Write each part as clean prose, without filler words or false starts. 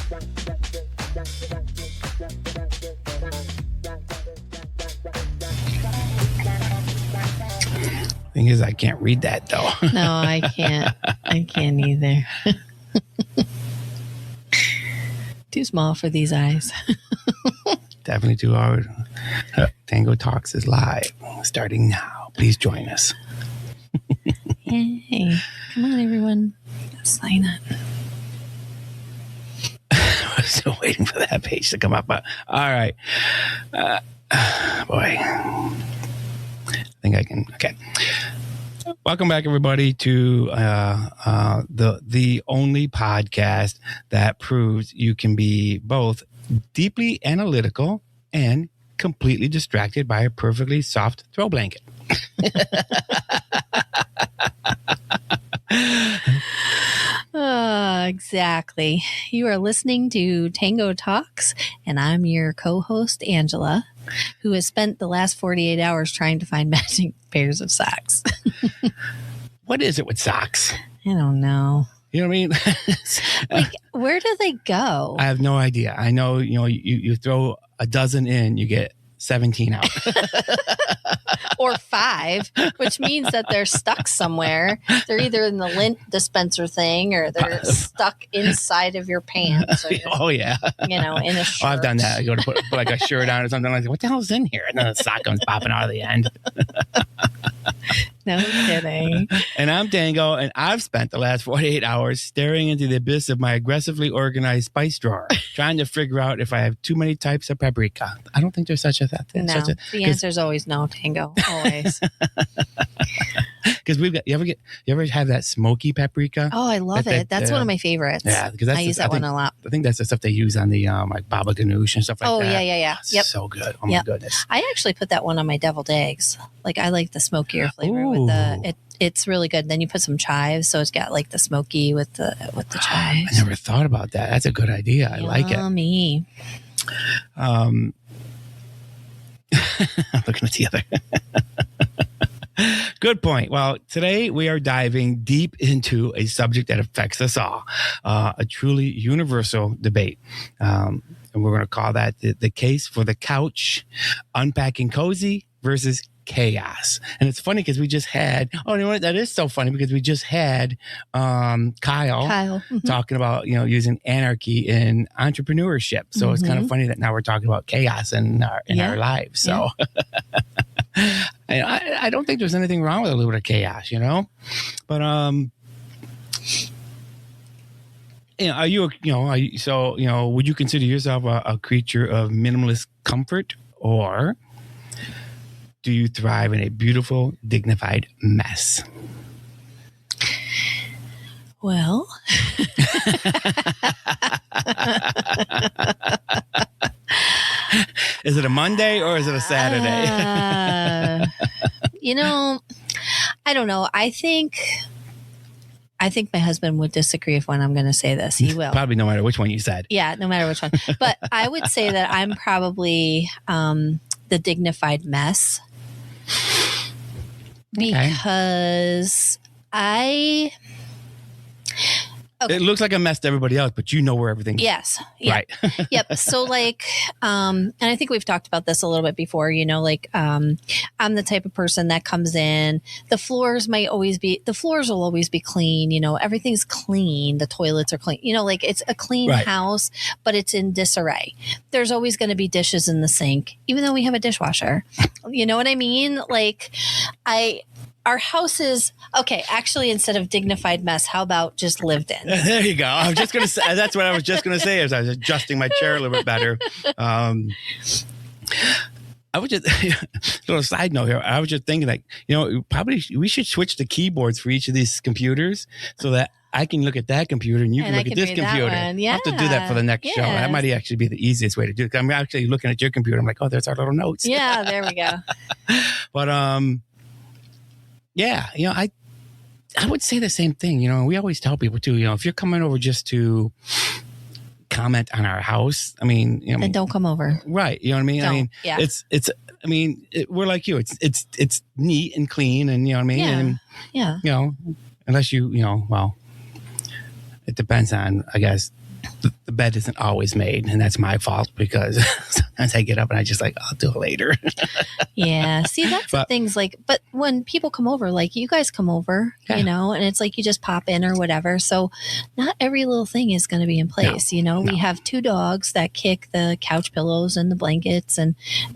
Thing is, I can't read that though. No, I can't. I can't either. Too small for these eyes. Definitely too hard. Tango Talks is live, starting now. Please join us. Hey, come on, everyone. Sign up. I'm still waiting for that page to come up. All right. Boy. I think I can. Okay. Welcome back, everybody, to the only podcast that proves you can be both deeply analytical and completely distracted by a perfectly soft throw blanket. Exactly. You are listening to Tango Talks, and I'm your co-host, Angela, who has spent the last 48 hours trying to find matching pairs of socks. What is it with socks? I don't know. You know what I mean? Like, where do they go? I have no idea. I know, you throw a dozen in, you get 17 out. Or 5, which means that they're stuck somewhere. They're either in the lint dispenser thing or they're stuck inside of your pants. Or, oh, yeah. In a shirt. Oh, I've done that. I go to put like a shirt on or something like that. What the hell's in here? And then the sock comes popping out of the end. No kidding. And I'm Tango, and I've spent the last 48 hours staring into the abyss of my aggressively organized spice drawer, trying to figure out if I have too many types of paprika. I don't think there's such a thing. No, the answer is always no, Tango. Always. Because you ever have that smoky paprika? Oh, I love it. That's one of my favorites. Yeah, because I use that one a lot. I think that's the stuff they use on the like baba ganoush and stuff like that. Oh, yeah. Oh, yep. So good. Oh my goodness. I actually put that one on my deviled eggs. Like, I like the smokier flavor with it's really good. Then you put some chives, so it's got like the smoky with the chives. I never thought about that. That's a good idea. I like it. Yummy. I'm looking at the other. Good point. Well, today we are diving deep into a subject that affects us all, a truly universal debate. And we're going to call that the case for the couch, unpacking cozy versus chaos. And it's funny because we just had, you know what? That is so funny because we just had Kyle talking about, using anarchy in entrepreneurship. So it's kind of funny that now we're talking about chaos in our lives. So I don't think there's anything wrong with a little bit of chaos, but, are you, would you consider yourself a creature of minimalist comfort, or do you thrive in a beautiful, dignified mess? Well, is it a Monday or is it a Saturday? I don't know. I think my husband would disagree when I'm going to say this. He will. Probably no matter which one you said. Yeah, no matter which one. But I would say that I'm probably the dignified mess. Because Okay. It looks like a mess to everybody else, but you know where everything is. Yes. Yep. Right. Yep. So and I think we've talked about this a little bit before, I'm the type of person that comes in, the floors will always be clean, everything's clean. The toilets are clean, it's a clean house, but it's in disarray. There's always going to be dishes in the sink, even though we have a dishwasher. You know what I mean? Our house is okay. Actually, instead of dignified mess, how about just lived in? There you go. I was just going to say, that's what I was just going to say as I was adjusting my chair a little bit better. I was just, a little side note here. I was just thinking probably we should switch the keyboards for each of these computers so that I can look at that computer and you can look at this computer. Yeah. I'll have to do that for the next show. That might actually be the easiest way to do it. I'm actually looking at your computer. I'm like, oh, there's our little notes. Yeah, there we go. But, yeah, I would say the same thing. We always tell people too, if you're coming over just to comment on our house, then don't come over. Right. You know what I mean? Don't. Yeah. We're like you. It's neat and clean, and you know what I mean? Yeah. And, unless it depends on, I guess, the bed isn't always made, and that's my fault because sometimes I get up and I just like, I'll do it later. Yeah. See, that's the things like, but when people come over, like you guys come over, you know, and it's like you just pop in or whatever. So not every little thing is going to be in place. We have 2 dogs that kick the couch pillows and the blankets, and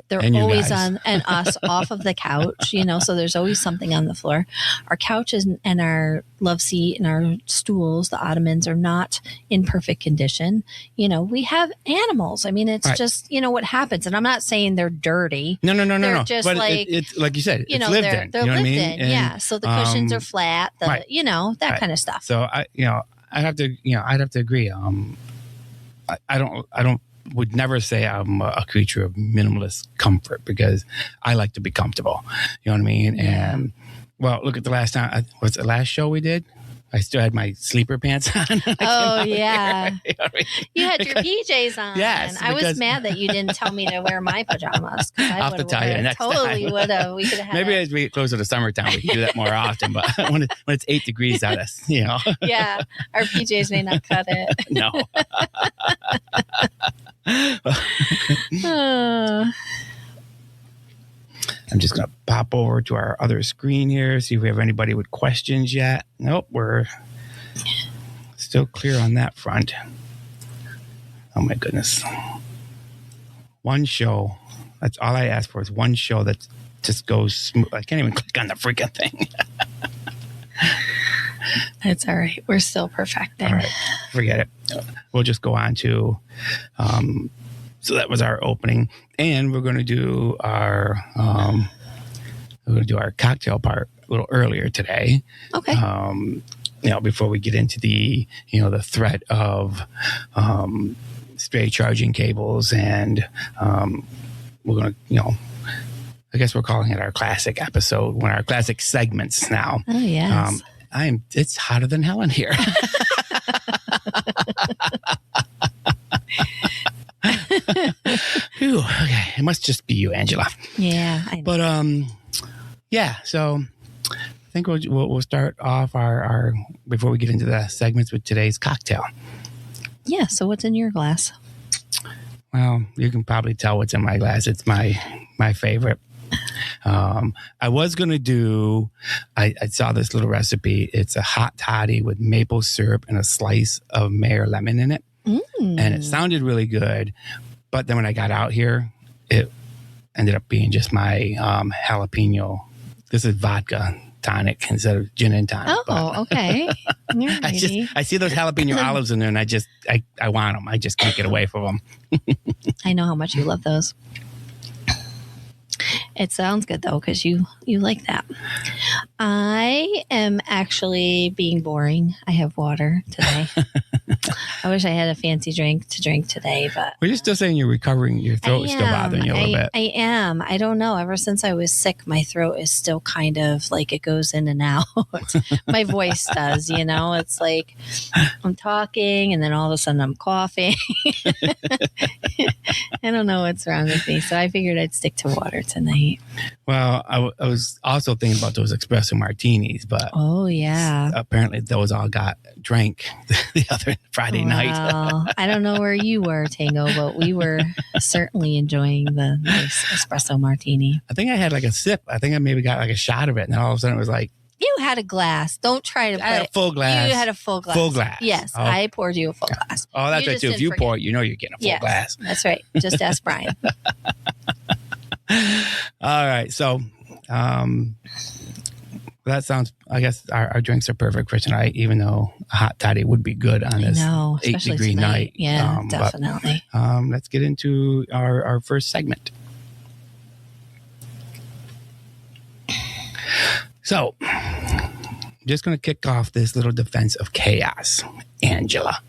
they're always on and us off of the couch, so there's always something on the floor. Our couches and our love seat and our stools, the ottomans, are not in perfect condition. We have animals. I mean, it's just, what happens. And I'm not saying they're dirty. No. They're just but like, it's like you said, it's lived in. They're lived in. And, yeah. So the cushions are flat, that kind of stuff. So I'd have to agree. I would never say I'm a creature of minimalist comfort because I like to be comfortable. You know what I mean? Yeah. And well, look at the last time. What's the last show we did? I still had my sleeper pants on. Oh, yeah. You know what I mean? You had your PJs on. Yes. I was mad that you didn't tell me to wear my pajamas. I'll have to tell you next totally time. would have. We could have had Maybe as we get closer to summertime, we can do that more often. But when it's 8 degrees out, Yeah, our PJs may not cut it. No. I'm just going to pop over to our other screen here, see if we have anybody with questions yet. Nope, we're still clear on that front. Oh, my goodness. One show. That's all I ask for is one show that just goes smooth. I can't even click on the freaking thing. It's all right. We're still perfecting. All right. Forget it. We'll just go on to... so that was our opening, and we're going to do our cocktail part a little earlier today. Okay. Before we get into the the threat of stray charging cables, and we're going to I guess we're calling it our classic episode, one of our classic segments now. Oh yes. It's hotter than hell in here. Whew, okay, it must just be you, Angela. Yeah, I know. But yeah. So I think we'll start off our before we get into the segments with today's cocktail. Yeah. So what's in your glass? Well, you can probably tell what's in my glass. It's my favorite. I was going to do, I saw this little recipe. It's a hot toddy with maple syrup and a slice of Mayer lemon in it. And it sounded really good. But then when I got out here, it ended up being just my jalapeno. This is vodka tonic instead of gin and tonic. Oh, okay. I see those jalapeno olives in there, and I want them. I just can't get away from them. I know how much you love those. It sounds good, though, because you like that. I am actually being boring. I have water today. I wish I had a fancy drink to drink today, but... Well, you're still saying you're recovering. Your throat is still bothering you a little bit. I am. I don't know. Ever since I was sick, my throat is still kind of like it goes in and out. My voice does, It's like I'm talking and then all of a sudden I'm coughing. I don't know what's wrong with me. So I figured I'd stick to water tonight. Well, I was also thinking about those espresso martinis, but oh yeah, apparently those all got drank the other Friday night. Well, I don't know where you were, Tango, but we were certainly enjoying the nice espresso martini. I think I had like a sip. I think I maybe got like a shot of it, and then all of a sudden it was like, you had a glass. Don't try to. I had a full glass. You had a full glass. Full glass. Yes, oh. I poured you a full glass. Oh, that's right too. If you pour it, you know you're getting a full glass. That's right. Just ask Brian. All right, so that sounds. I guess our drinks are perfect for tonight, even though a hot toddy would be good on this 8-degree night. Yeah, definitely. But, let's get into our first segment. So, I'm just going to kick off this little defense of chaos, Angela.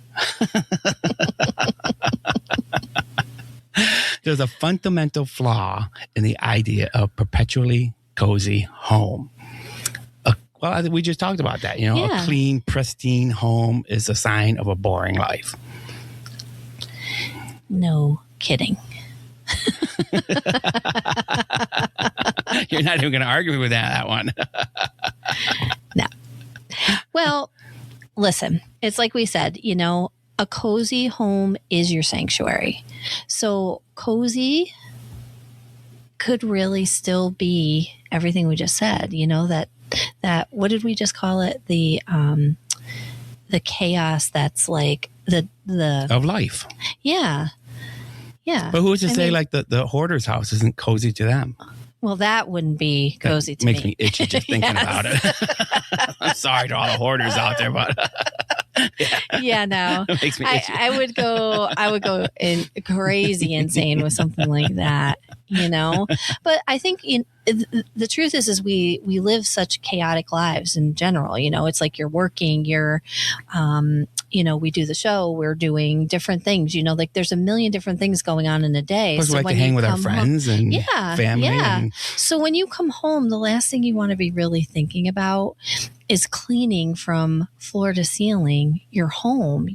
There's a fundamental flaw in the idea of perpetually cozy home. Well, we just talked about that. A clean, pristine home is a sign of a boring life. No kidding. You're not even going to argue with that one. No. Well, listen, it's like we said, a a cozy home is your sanctuary. So cozy could really still be everything we just said, that what did we just call it? The chaos that's like the of life. Yeah. Yeah. But who's to say like the hoarder's house isn't cozy to them? Well, that wouldn't be cozy to me. Makes me itchy just thinking about it. I'm sorry to all the hoarders out there, but yeah, no. It makes me itchy. I would go in crazy insane with something like that, But I think the truth is we live such chaotic lives in general. It's like you're working, we do the show, we're doing different things, like there's a million different things going on in a day. Plus, we like to hang with our friends and family. Yeah. And so when you come home, the last thing you want to be really thinking about is cleaning from floor to ceiling your home,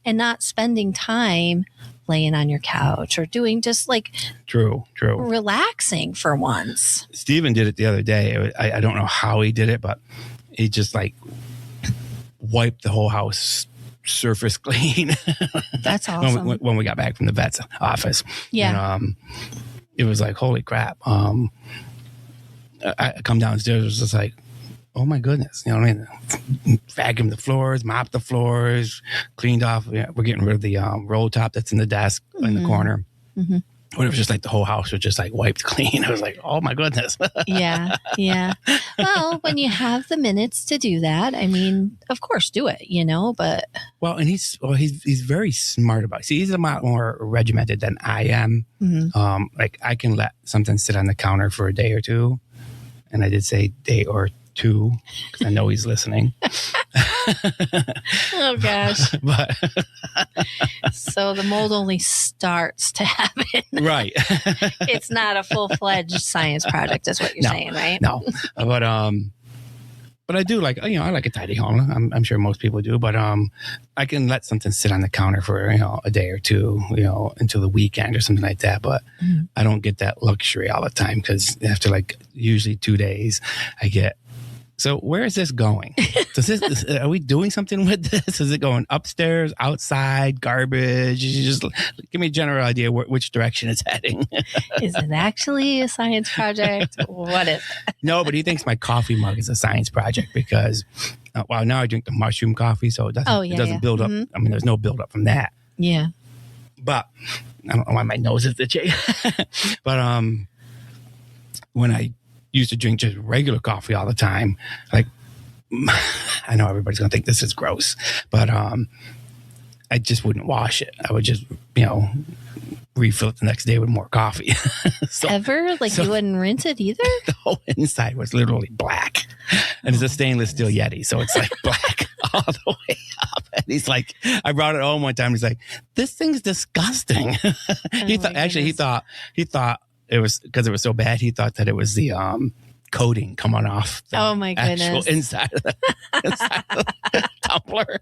and not spending time laying on your couch or doing just like true relaxing for once. Steven did it the other day. I don't know how he did it, but he just like wiped the whole house surface clean. That's awesome. when we got back from the vet's office. Yeah. And, it was like, holy crap. I come downstairs, it was just like, oh my goodness. You know what I mean? Vacuum the floors, mop the floors, cleaned off. We're getting rid of the roll top that's in the desk in the corner. Mm-hmm. But it was just like the whole house was just like wiped clean. I was like, oh my goodness. Yeah. Well, when you have the minutes to do that, I mean, of course, do it, but. Well, and he's very smart about it. See, he's a lot more regimented than I am. Mm-hmm. Like I can let something sit on the counter for a day or two. And I did say day or two because I know he's listening. Oh gosh. But so the mold only starts to happen. Right. It's not a full-fledged science project is what you're saying, right? No. But I do like, I like a tidy home. I'm sure most people do, but I can let something sit on the counter for, a day or two, until the weekend or something like that. But I don't get that luxury all the time because after like usually 2 days, I get, so where is this going? Are we doing something with this? Is it going upstairs, outside, garbage? You just give me a general idea which direction it's heading. Is it actually a science project? What is it? No, but he thinks my coffee mug is a science project because, now I drink the mushroom coffee, so it doesn't build up. I mean, there's no build up from that. Yeah. But I don't know why my nose is itchy. But when I used to drink just regular coffee all the time, like I know everybody's gonna think this is gross, but I just wouldn't wash it. I would just refill it the next day with more coffee. You wouldn't rinse it either? The whole inside was literally black, and it's a stainless steel Yeti, so it's like black all the way up. And he's like, I brought it home one time, he's like, this thing's disgusting. He thought it was because it was so bad. He thought that it was the coating coming off the actual inside of the tumbler.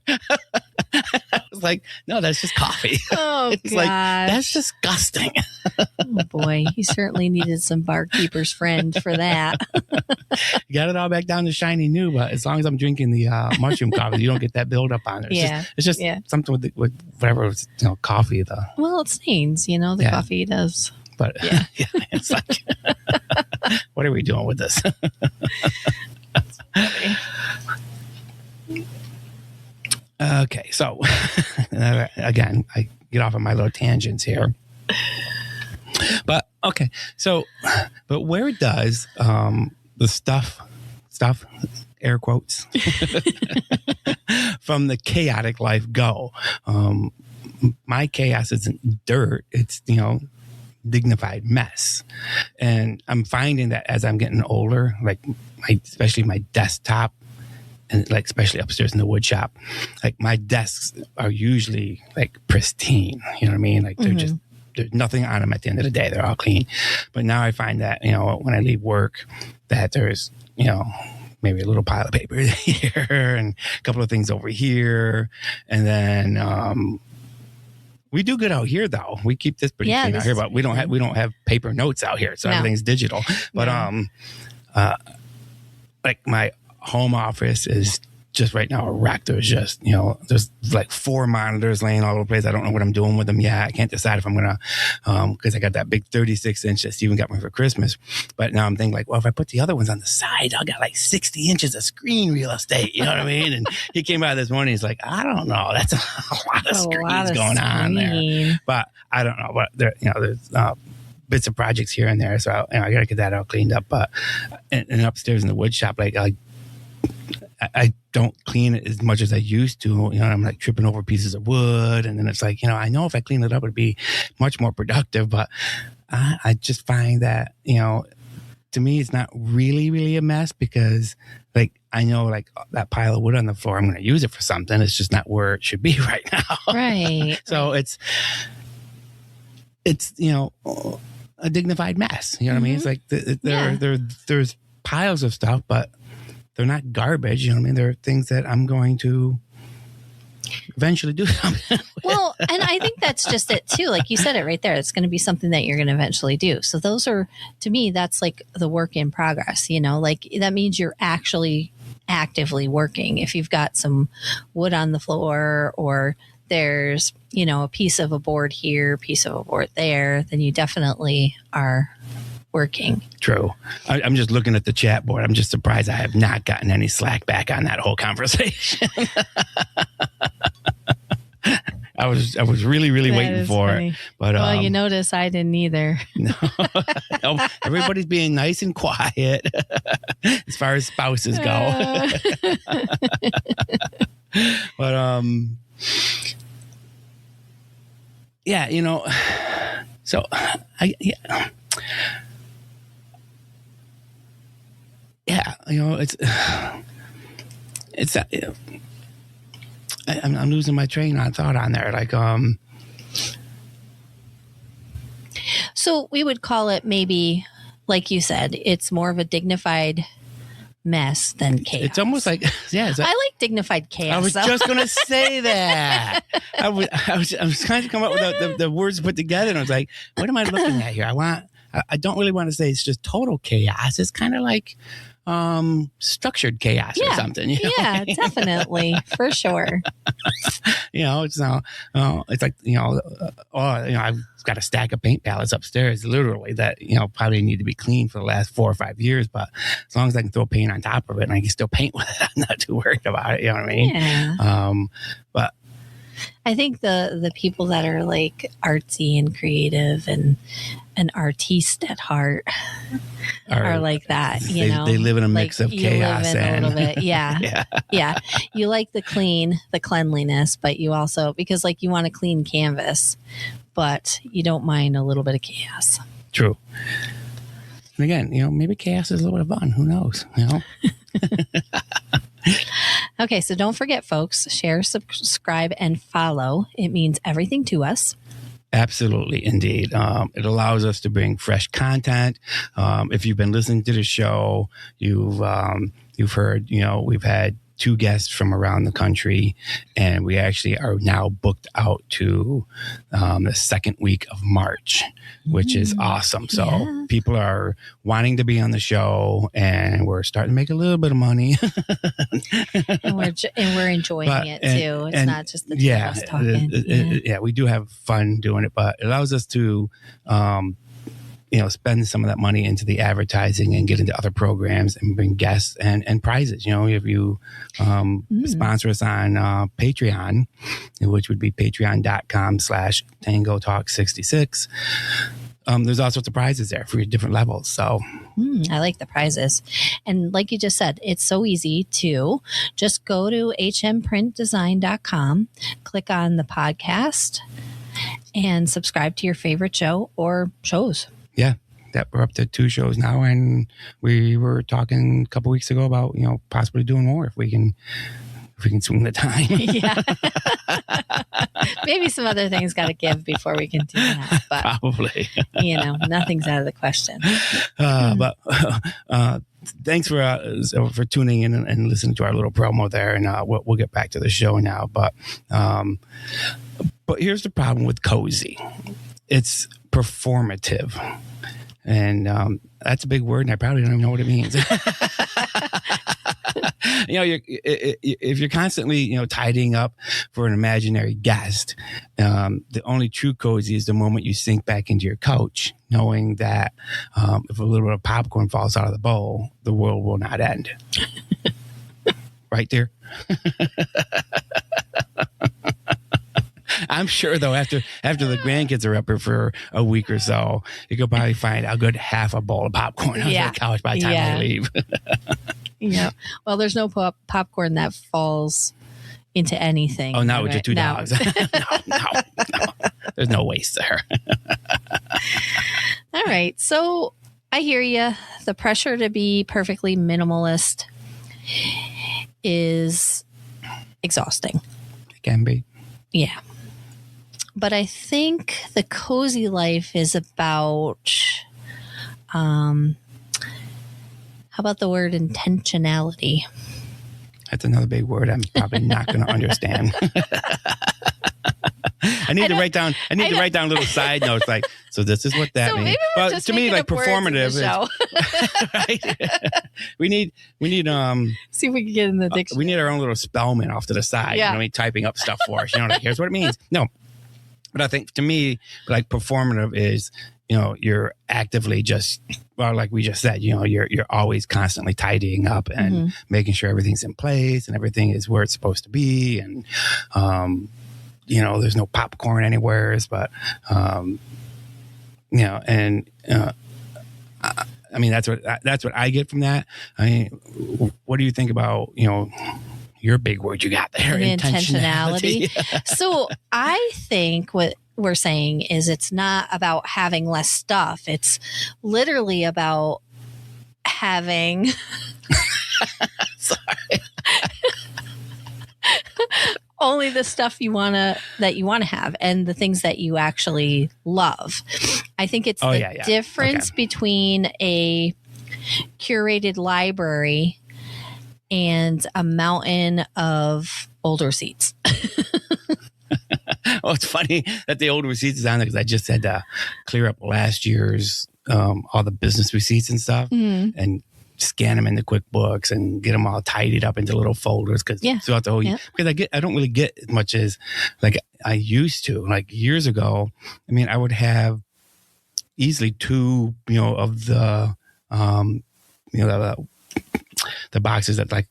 I was like, no, that's just coffee. Oh, it's like, that's disgusting. Oh, boy. He certainly needed some barkeeper's friend for that. You got it all back down to shiny new, but as long as I'm drinking the mushroom coffee, you don't get that buildup on it. It's just something with whatever, coffee. Well, it stains, the coffee does. But it's like, what are we doing with this? Okay, so again, I get off on my little tangents here. But okay, but where does the stuff, air quotes, from the chaotic life go? My chaos isn't dirt; it's dignified mess. And I'm finding that as I'm getting older, like especially my desktop, and like especially upstairs in the wood shop, like my desks are usually like pristine. You know what I mean? Like there's nothing on them at the end of the day. They're all clean. But now I find that, when I leave work, that there's, maybe a little pile of paper here and a couple of things over here. And then, we do good out here, though. We keep this pretty clean out here, but we don't have paper notes out here, so everything's digital. But like my home office is just right now a wreck. There's just, there's like 4 monitors laying all over the place. I don't know what I'm doing with them yet. I can't decide if I'm going to, because I got that big 36-inch that Steven got me for Christmas. But now I'm thinking like, well, if I put the other ones on the side, I got like 60 inches of screen real estate. You know what I mean? And he came out this morning. He's like, I don't know. That's a lot of screens going on there. But I don't know. But there, there's bits of projects here and there. So I got to get that all cleaned up. But and upstairs in the wood shop, like I don't clean it as much as I used to. I'm like tripping over pieces of wood. And then it's like, I know if I clean it up, it'd be much more productive. But I just find that, to me, it's not really, really a mess because like, I know like that pile of wood on the floor, I'm going to use it for something. It's just not where it should be right now. Right. So it's, a dignified mess. You know what I mean? It's like there's piles of stuff, but they're not garbage. You know what I mean? They're things that I'm going to eventually do something with. Well, and I think that's just it too. Like you said it right there. It's going to be something that you're going to eventually do. So those are, to me, that's like the work in progress, like that means you're actually actively working. If you've got some wood on the floor or there's, a piece of a board here, piece of a board there, then you definitely are working. True. I'm just looking at the chat board. I'm just surprised I have not gotten any slack back on that whole conversation. I was really, really waiting for funny. It. But well, you notice I didn't either. No, everybody's being nice and quiet as far as spouses go. But yeah, so it's I'm losing my train of thought on there. Like, so we would call it maybe, like you said, it's more of a dignified mess than chaos. It's almost like, I like dignified chaos. I was just going to say that. I was trying to come up with the words put together, and I was like, what am I looking at here? I don't really want to say it's just total chaos. It's kind of like structured chaos or something. Yeah, definitely. For sure. It's like, I've got a stack of paint palettes upstairs, literally, that, probably need to be cleaned for the last 4 or 5 years. But as long as I can throw paint on top of it and I can still paint with it, I'm not too worried about it. You know what I mean? Yeah. But I think the people that are like artsy and creative and an artiste at heart are like that. They live in a mix of chaos and a little bit. Yeah. Yeah. You like the cleanliness, but you also, because like you want a clean canvas, but you don't mind a little bit of chaos. True. And again, maybe chaos is a little bit of fun. Who knows? Okay, so don't forget, folks, share, subscribe, and follow. It means everything to us. Absolutely, indeed. It allows us to bring fresh content. If you've been listening to the show, you've heard, we've had 2 guests from around the country, and we actually are now booked out to the second week of March, which is awesome. So people are wanting to be on the show, and we're starting to make a little bit of money. and we're enjoying it too. It's not just the two of us talking. We do have fun doing it, but it allows us to spend some of that money into the advertising and get into other programs and bring guests and prizes. If you sponsor us on Patreon, which would be patreon.com/Tango Talks 66. There's all sorts of prizes there for your different levels. So I like the prizes. And like you just said, it's so easy to just go to hmprintdesign.com, click on the podcast, and subscribe to your favorite show or shows. Yeah, that we're up to 2 shows now, and we were talking a couple weeks ago about possibly doing more if we can swing the time. Yeah, maybe some other things got to give before we can do that. But probably, nothing's out of the question. But thanks for tuning in and listening to our little promo there, and we'll get back to the show now. But here's the problem with cozy. It's performative. And that's a big word, and I probably don't even know what it means. if you're constantly, tidying up for an imaginary guest, the only true cozy is the moment you sink back into your couch, knowing that if a little bit of popcorn falls out of the bowl, the world will not end. Right there. I'm sure, though, after the grandkids are up here for a week or so, you could probably find a good half a bowl of popcorn on the couch by the time they leave. Yeah. Well, there's no popcorn that falls into anything. Oh, not with your two dogs. No. There's no waste there. All right. So I hear you. The pressure to be perfectly minimalist is exhausting. It can be. Yeah. But I think the cozy life is about, how about the word intentionality? That's another big word I'm probably not going to understand. I need to write down little side notes like, so this is what that means. Maybe we're just to me, like performative is right. We need see if we can get in the dictionary. We need our own little spellman off to the side, typing up stuff for us. Like, here's what it means. No. But I think to me, like performative is, you're actively just, well, like we just said, you're always constantly tidying up and making sure everything's in place and everything is where it's supposed to be. And, there's no popcorn anywhere, but, I mean, that's what I get from that. I mean, what do you think about, your big word you got there? Intentionality. So I think what we're saying is it's not about having less stuff. It's literally about having sorry. Only the stuff that you want to have and the things that you actually love. I think it's the difference between a curated library and a mountain of old receipts. Well, it's funny that the old receipts is on there because I just had to clear up last year's all the business receipts and stuff and scan them into QuickBooks and get them all tidied up into little folders because throughout the whole year, because I don't really get as much as like I used to. Like years ago, I mean, I would have easily two, of the the boxes that like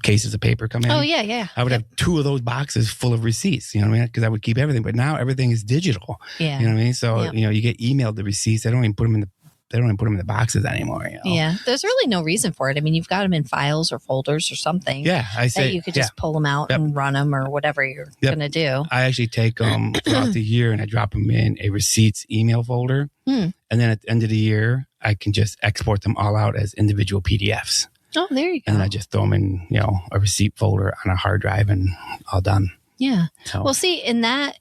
cases of paper come in. Oh, yeah. I would have two of those boxes full of receipts, you know what I mean? Because I would keep everything. But now everything is digital. Yeah. You know what I mean? So, you get emailed the receipts. They don't even put them in the boxes anymore. Yeah. There's really no reason for it. I mean, you've got them in files or folders or something. Yeah. I say that you could just pull them out and run them or whatever you're going to do. I actually take them throughout the year and I drop them in a receipts email folder. And then at the end of the year, I can just export them all out as individual PDFs. Oh, there you go. And then I just throw them in, a receipt folder on a hard drive and all done. Yeah. So. Well, see, in that,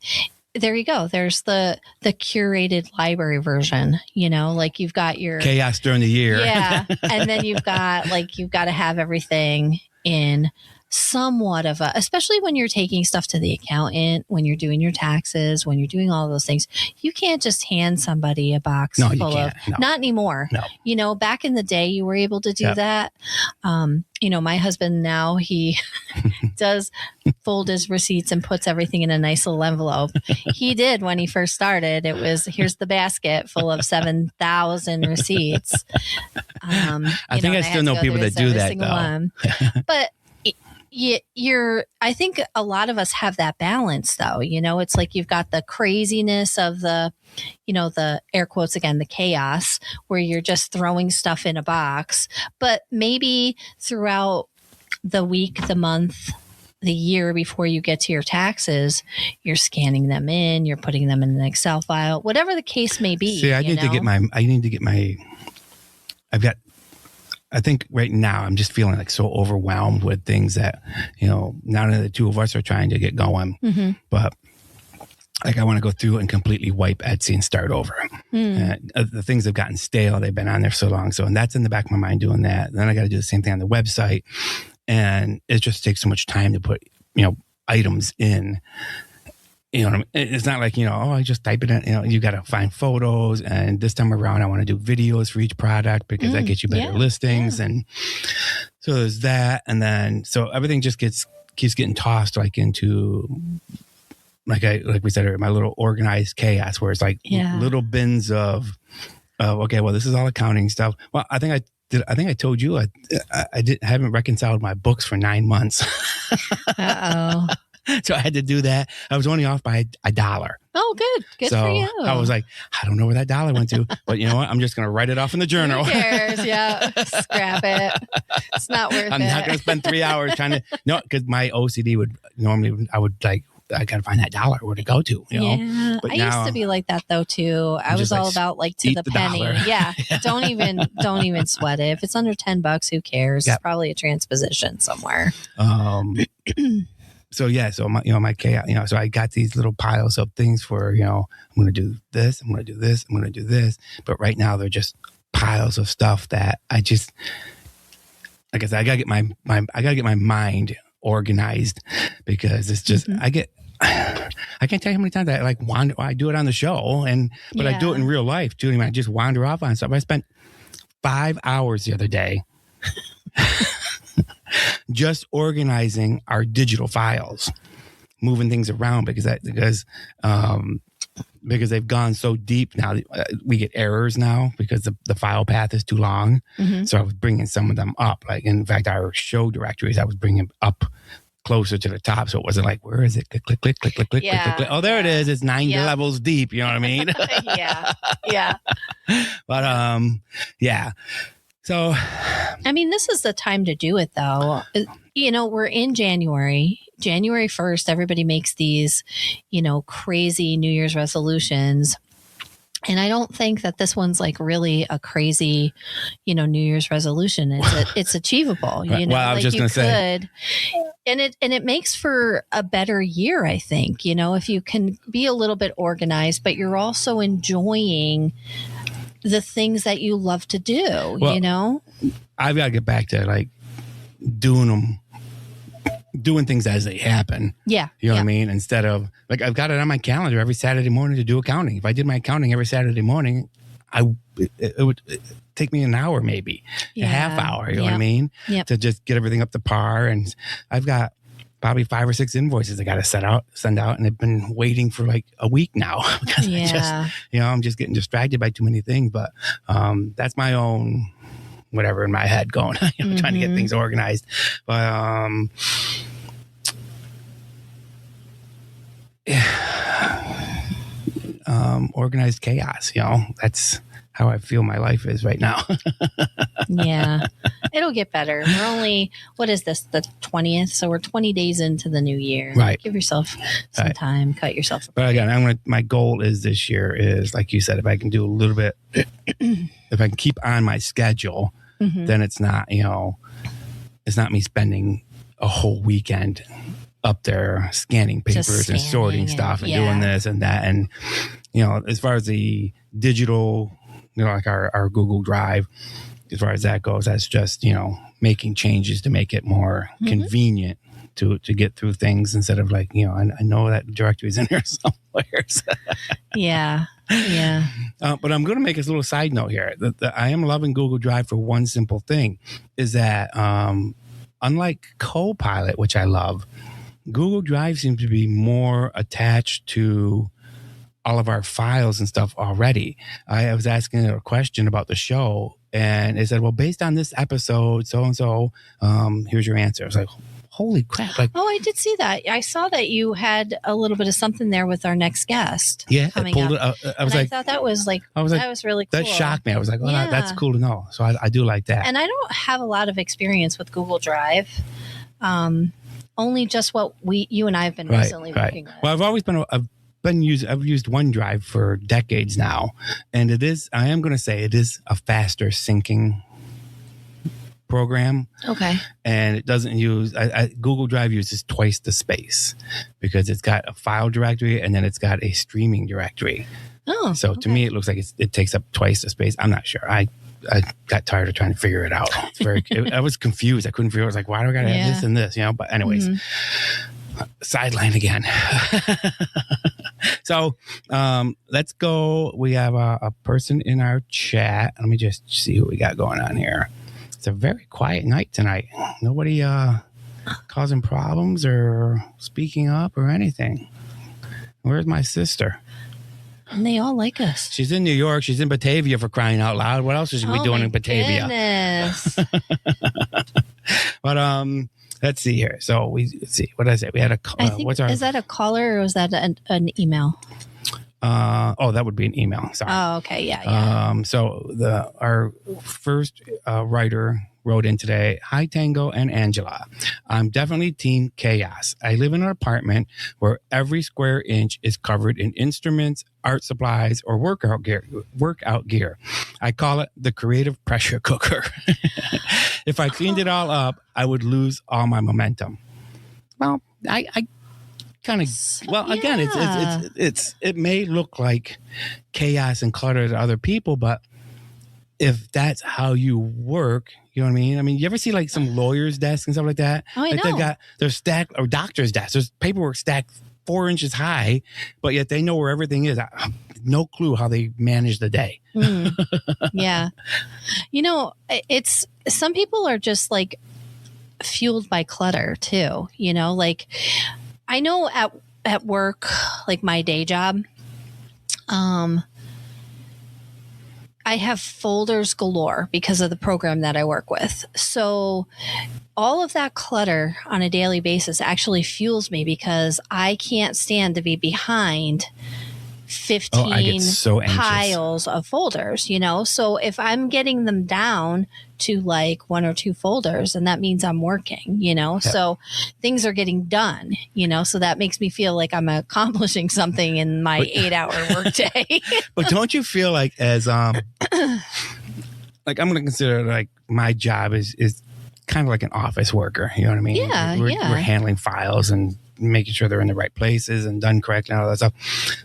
there you go. There's the curated library version, like you've got your chaos during the year. Yeah. And then you've got to have everything in somewhat of especially when you're taking stuff to the accountant, when you're doing your taxes, when you're doing all those things, you can't just hand somebody a box full of, not anymore. No. Back in the day, you were able to do that. My husband now, he does fold his receipts and puts everything in a nice little envelope. He did when he first started. It was, here's the basket full of 7,000 receipts. I think I still know people that do that though. But I think a lot of us have that balance though. It's like you've got the craziness of the air quotes again, the chaos where you're just throwing stuff in a box, but maybe throughout the week, the month, the year before you get to your taxes, you're scanning them in, you're putting them in an Excel file, whatever the case may be. See, I need to get my, I think right now I'm just feeling like so overwhelmed with things that, not only the two of us are trying to get going, but like I want to go through and completely wipe Etsy and start over. The things have gotten stale. They've been on there so long. And that's in the back of my mind doing that. And then I got to do the same thing on the website. And it just takes so much time to put, items in. It's not like, I just type it in, you got to find photos. And this time around, I want to do videos for each product because that gets you better listings. And So there's that. And then, so everything just keeps getting tossed like into, like we said earlier, my little organized chaos where it's like little bins of, okay, well, this is all accounting stuff. Well, I think I told you I haven't reconciled my books for 9 months. Uh-oh. So I had to do that. I was only off by $1. Oh, good so for you. I was like, I don't know where that $1 went to, but you know what? I'm just going to write it off in the journal. Who cares? Yeah, scrap it. It's not worth it. I'm not going to spend 3 hours trying to, no, because my OCD would normally, I would like, I got to find that $1 where to go to, you know? Yeah, But I now, used to be like that though too. I was all about like to the penny. Yeah. Don't even sweat it. If it's under $10, who cares? Yep. It's probably a transposition somewhere. So my chaos, so I got these little piles of things for, I'm going to do this, I'm going to do this, I'm going to do this. But right now they're just piles of stuff that I just, like I said, I got to get my mind organized because it's just, I can't tell you how many times I like wander. I do it on the show, but I do it in real life too. I just wander off on stuff. I spent 5 hours the other day just organizing our digital files, moving things around because they've gone so deep now. We get errors now because the file path is too long. Mm-hmm. So I was bringing some of them up. Like, in fact, our show directories, I was bringing up closer to the top. So it wasn't like, where is it? Click, click, click, click, click, click, click, click. Oh, there it is. It's 9 levels deep. You know what I mean? Yeah. But, yeah. So, I mean, this is the time to do it, though. We're in January 1st. Everybody makes these, crazy New Year's resolutions. And I don't think that this one's like really a crazy, New Year's resolution. It's achievable. Well, I was just going to say. And it makes for a better year, I think, if you can be a little bit organized, but you're also enjoying the things that you love to do, I've got to get back to like doing things as they happen. Yeah. You know what I mean? Instead of like, I've got it on my calendar every Saturday morning to do accounting. If I did my accounting every Saturday morning, it would take me an hour, maybe a half hour. You know what I mean? Yep. To just get everything up to par. And I've got probably 5 or 6 invoices I got to send out. And I've been waiting for like a week now because I'm just getting distracted by too many things. But that's my own whatever in my head going, trying to get things organized. But organized chaos, that's how I feel my life is right now. Yeah, it'll get better. We're only, what is this, the 20th? So we're 20 days into the new year. Right. Give yourself some time, cut yourself. But again, my goal is this year is, like you said, if I can do a little bit, if I can keep on my schedule, then it's not, it's not me spending a whole weekend up there scanning papers and sorting stuff and doing this and that. And, as far as the digital, like our Google Drive, as far as that goes, that's just, making changes to make it more convenient to get through things instead of like, I know that directory is in there somewhere. Yeah. But I'm going to make a little side note here. I am loving Google Drive for one simple thing, is that unlike Copilot, which I love, Google Drive seems to be more attached to all of our files and stuff already. I was asking a question about the show, and it said, well, based on this episode, so-and-so, here's your answer. I was like, holy crap. Like, oh, I did see that. I saw that you had a little bit of something there with our next guest. Yeah, I pulled it up. I thought that was that was really cool. That shocked me. I was like, oh, that's cool to know. So I do like that. And I don't have a lot of experience with Google Drive. Only just what you and I have been recently working with. Well, I've used OneDrive for decades now, and I am going to say it is a faster syncing program. Okay. And it doesn't use, Google Drive uses twice the space because it's got a file directory and then it's got a streaming directory. Oh. So to me, it looks like it takes up twice the space. I'm not sure. I got tired of trying to figure it out. I was confused. I couldn't figure it. I was like, why do I got to have this and this? But anyways, sideline again. So let's go. We have a person in our chat. Let me just see who we got going on here. It's a very quiet night tonight. Nobody causing problems or speaking up or anything. Where's my sister? And they all like us. She's in New York. She's in Batavia, for crying out loud. What else is she be doing in Batavia? Goodness. But let's see here. So let's see. What did I say? We had a. Is that a caller or was that an email? That would be an email. Sorry. Oh, okay. Yeah. So our first writer wrote in today. Hi, Tango and Angela. I'm definitely team chaos. I live in an apartment where every square inch is covered in instruments, art supplies, or workout gear. I call it the creative pressure cooker. If I cleaned it all up, I would lose all my momentum. Well, I kind of, again, it may look like chaos and clutter to other people, but if that's how you work, you know what I mean? I mean, you ever see like some lawyer's desk and stuff like that? Oh, I know. They're stacked, or doctor's desks. There's paperwork stacked 4 inches high, but yet they know where everything is. I have no clue how they manage the day. Yeah. It's some people are just like fueled by clutter too, like I know at work, like my day job, I have folders galore because of the program that I work with. So all of that clutter on a daily basis actually fuels me because I can't stand to be behind 15 piles of folders, So if I'm getting them down to like 1 or 2 folders, and that means I'm working, so things are getting done, so that makes me feel like I'm accomplishing something in my 8-hour workday. But don't you feel like as, like I'm going to consider like my job is kind of like an office worker, you know what I mean? Yeah, we're handling files and making sure they're in the right places and done correctly and all that stuff.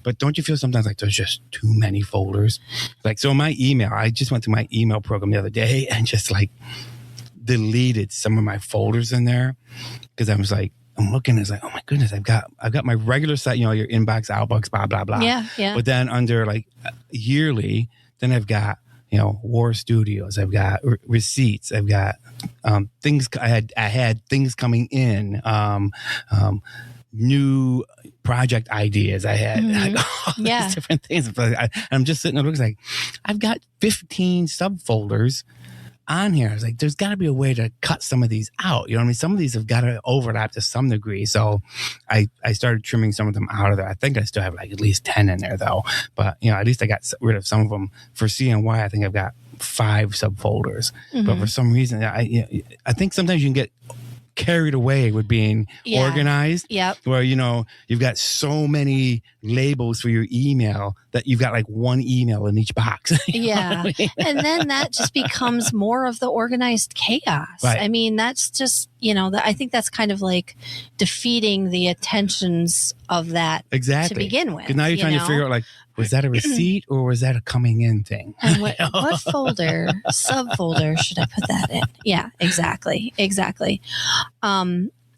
But don't you feel sometimes like there's just too many folders? Like, so my email, I just went through my email program the other day and just like deleted some of my folders in there because I was like, I'm looking, it's like, oh my goodness, I've got my regular site, your inbox, outbox, blah, blah, blah. Yeah. But then under like yearly, then I've got, War Studios, I've got receipts, I've got things, I had things coming in, new project ideas. I had like all these different things. I'm just sitting there looking like I've got 15 subfolders on here. I was like, there's got to be a way to cut some of these out. You know what I mean? Some of these have got to overlap to some degree. So I started trimming some of them out of there. I think I still have like at least 10 in there though. But, at least I got rid of some of them. For CNY, I think I've got 5 subfolders. But for some reason, I think sometimes you can get carried away with being organized. Yep. Where, you've got so many labels for your email that you've got like one email in each box. Yeah. And then that just becomes more of the organized chaos. Right. I mean, that's just, I think that's kind of like defeating the intentions of that to begin with. Because now you're trying to figure out like, was that a receipt or was that a coming in thing? And what subfolder should I put that in? Yeah, exactly.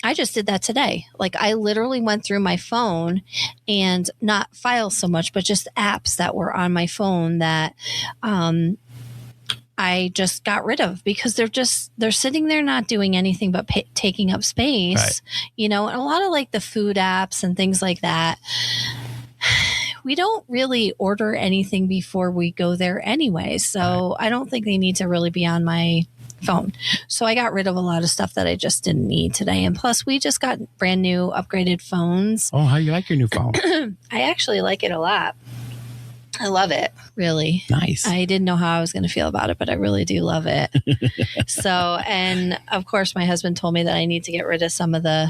I just did that today. Like I literally went through my phone and not files so much, but just apps that were on my phone that I just got rid of because they're sitting there not doing anything but taking up space, and a lot of like the food apps and things like that. We don't really order anything before we go there anyway. So I don't think they need to really be on my phone. So I got rid of a lot of stuff that I just didn't need today. And plus we just got brand new upgraded phones. Oh, how do you like your new phone? I actually like it a lot. I love it, really. Nice. I didn't know how I was going to feel about it, but I really do love it. So, and of course, my husband told me that I need to get rid of some of the,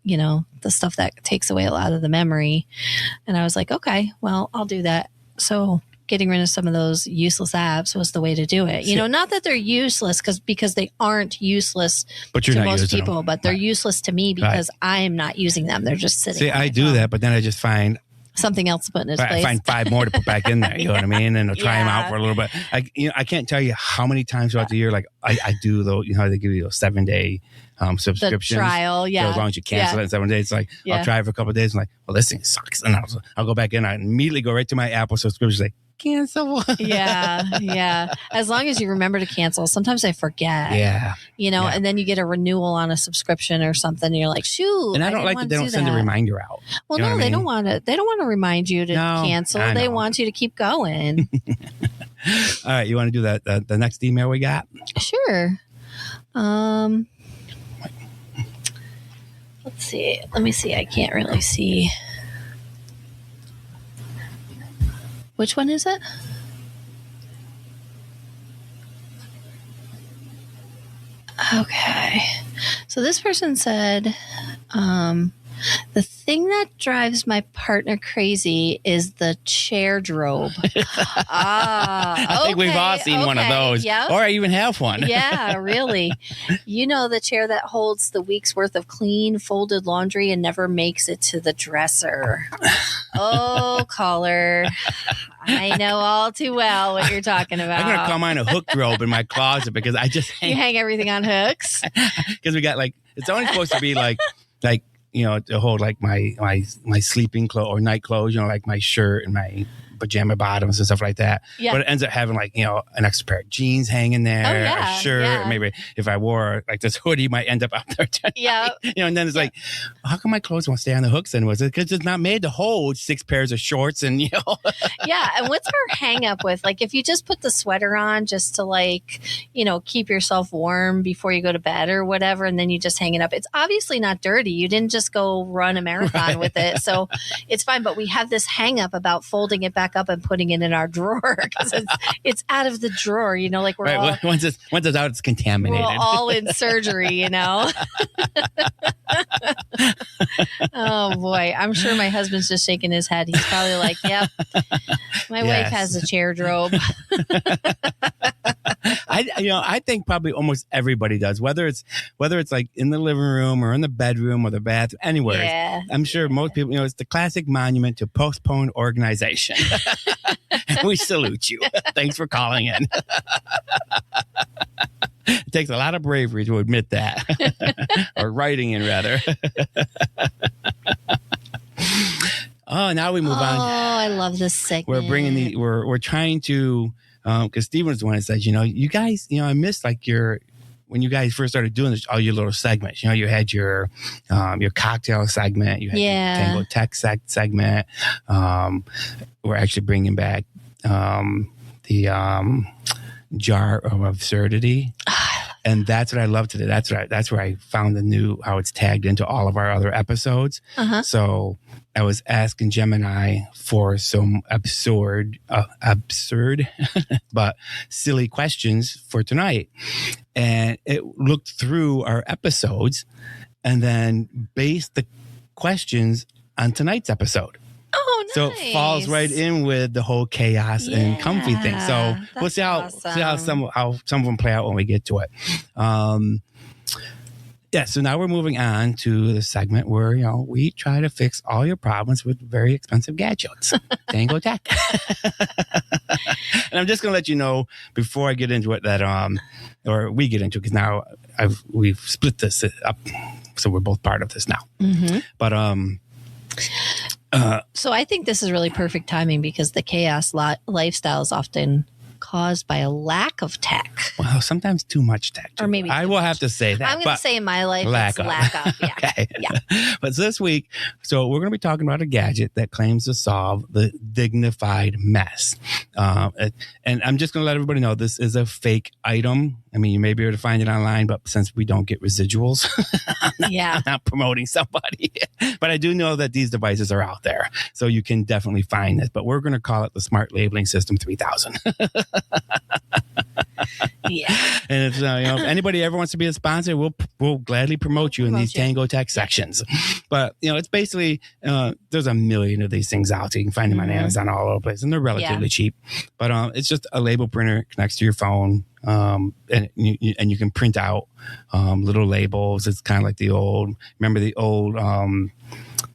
the stuff that takes away a lot of the memory. And I was like, okay, well, I'll do that. So getting rid of some of those useless apps was the way to do it. Not that they're useless because they aren't useless to most people, but they're useless to me because I am not using them. They're just sitting. See, I do that, but then I just find something else to put in its place. I find 5 more to put back in there. You know what I mean? And I'll try them out for a little bit. I can't tell you how many times throughout the year, like I do though. They give you those 7-day subscriptions. The trial, So as long as you cancel it in 7 days, it's like, I'll try it for a couple of days. I'm like, well, this thing sucks. And I'll go back in. I immediately go right to my Apple subscription, like, cancel. Yeah. As long as you remember to cancel. Sometimes I forget. Yeah. And then you get a renewal on a subscription or something. And you're like, shoot. And I don't like that they don't send a reminder out. Well, no, they don't want to. They don't want to remind you to cancel. They want you to keep going. All right. You want to do that? The next email we got? Sure. Let's see. Let me see. I can't really see. Which one is it? Okay. So this person said, the thing that drives my partner crazy is the chair drobe. I think we've all seen one of those. Yep. Or I even have one. Yeah, really. The chair that holds the week's worth of clean, folded laundry and never makes it to the dresser. Oh, caller. I know all too well what you're talking about. I'm going to call mine a hook drobe in my closet because I just You hang everything on hooks? Because we got it's only supposed to be to hold like my sleeping clothes or night clothes, like my shirt and my pajama bottoms and stuff like that. Yeah. But it ends up having an extra pair of jeans hanging there, a shirt. Yeah. Maybe if I wore this hoodie, might end up out there tonight. Yeah. And then it's like, how come my clothes won't stay on the hooks? And was it because it's not made to hold 6 pairs of shorts and Yeah. And what's our hang up with? If you just put the sweater on just to keep yourself warm before you go to bed or whatever, and then you just hang it up. It's obviously not dirty. You didn't just go run a marathon with it. So it's fine. But we have this hang up about folding it back up and putting it in our drawer because it's out of the drawer, we're right. all, once it's out, it's contaminated. We're all in surgery, Oh boy, I'm sure my husband's just shaking his head. He's probably like, "Yep, my wife has a chair drobe." I think probably almost everybody does, whether it's in the living room or in the bedroom or the bathroom, anywhere. Yeah. I'm sure most people, it's the classic monument to postponed organization. We salute you. Thanks for calling in. It takes a lot of bravery to admit that, or writing in rather. Oh, now we move on. Oh, I love this segment. We're trying to, because Steven was the one that said, you guys, I missed when you guys first started doing this, all your little segments. You had your cocktail segment, you had your Tango Talks segment. We're actually bringing back the jar of absurdity. And that's what I love today. That's where I found how it's tagged into all of our other episodes. Uh-huh. So I was asking Gemini for some absurd, but silly questions for tonight. And it looked through our episodes and then based the questions on tonight's episode. Oh, nice. So it falls right in with the whole chaos and comfy thing. So we'll see how some of them play out when we get to it. So now we're moving on to the segment where we try to fix all your problems with very expensive gadgets. Tango Talks. And I'm just going to let you know before I get into it that or we get into it, because now we've split this up, so we're both part of this now. Mm-hmm. But so I think this is really perfect timing because the chaos lifestyle is often caused by a lack of tech. Well, sometimes too much tech. Or maybe I will have to say that. I'm going to say in my life, lack of. Yeah. Okay. Yeah. But this week, so we're going to be talking about a gadget that claims to solve the dignified mess. And I'm just going to let everybody know this is a fake item. I mean, you may be able to find it online, but since we don't get residuals, I'm not promoting somebody. But I do know that these devices are out there. So you can definitely find this. But we're going to call it the Smart Labeling System 3000. Yeah. And if anybody ever wants to be a sponsor, we'll gladly promote you in these Tango Talks sections. But it's basically there's a million of these things out. So you can find them on Amazon all over the place, and they're relatively cheap. But it's just a label printer connects to your phone, and you can print out little labels. It's kind of like the old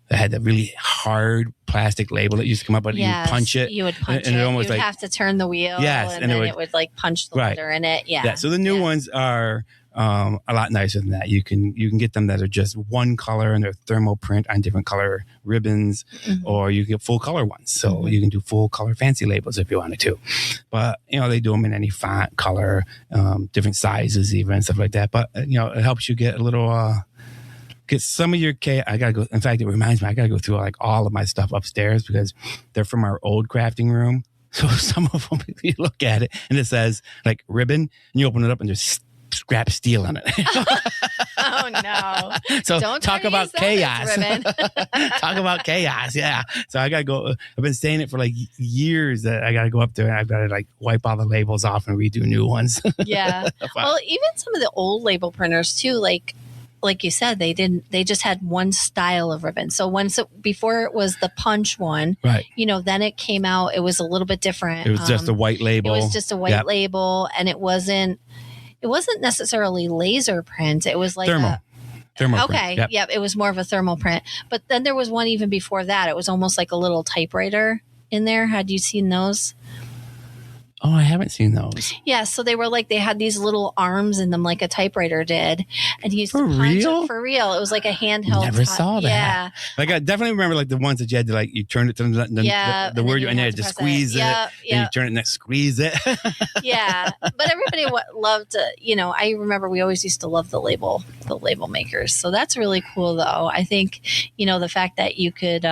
that had that really hard plastic label that used to come up, but you punch it. You would punch it. You would have to turn the wheel. Yes, and then it would punch the letter in it. Yeah. So the new ones are a lot nicer than that. You can get them that are just one color and they're thermal print on different color ribbons, or you get full color ones. So you can do full color fancy labels if you wanted to. But, they do them in any font, color, different sizes even, and stuff like that. But, it helps you get a little, get some of your I gotta go. In fact, it reminds me, I gotta go through like all of my stuff upstairs because they're from our old crafting room. So some of them, you look at it and it says like ribbon, and you open it up and there's scrap steel on it. Oh no! So Don't talk about chaos. Talk about chaos. Yeah. So I gotta go. I've been saying it for like years that I gotta go up there and I've got to like wipe all the labels off and redo new ones. Yeah. Well, even some of the old label printers too, like you said, they just had one style of ribbon. So before it was the punch one, right? Then it came out. It was a little bit different. It was just a white label. It was just a white label, and it wasn't necessarily laser print. It was like thermal okay, print. Yep. It was more of a thermal print. But then there was one even before that. It was almost like a little typewriter in there. Had you seen those? Oh, I haven't seen those. Yeah, so they were like, they had these little arms in them like a typewriter did. And he used for to punch real? It for real. It was like a handheld. Never saw that. Yeah. Like I definitely remember like the ones that you had to like, you turn it to the word and you had to squeeze it. Yep. And you turn it and squeeze it. Yeah. But everybody loved, I remember we always used to love the label makers. So that's really cool though. I think, the fact that you could,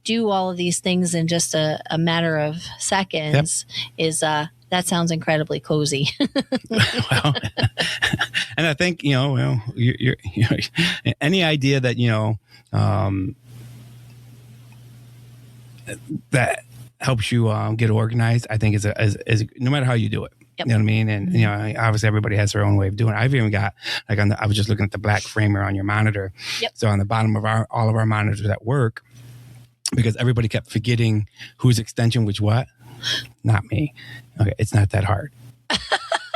do all of these things in just a matter of seconds is that sounds incredibly cozy. Well, and I think you're any idea that that helps you get organized, I think is no matter how you do it. Yep. You know what I mean? And, obviously everybody has their own way of doing it. I've even got, like I was just looking at the black framer on your monitor. Yep. So on the bottom of all of our monitors at work, because everybody kept forgetting whose extension was what. Not me. Okay. It's not that hard.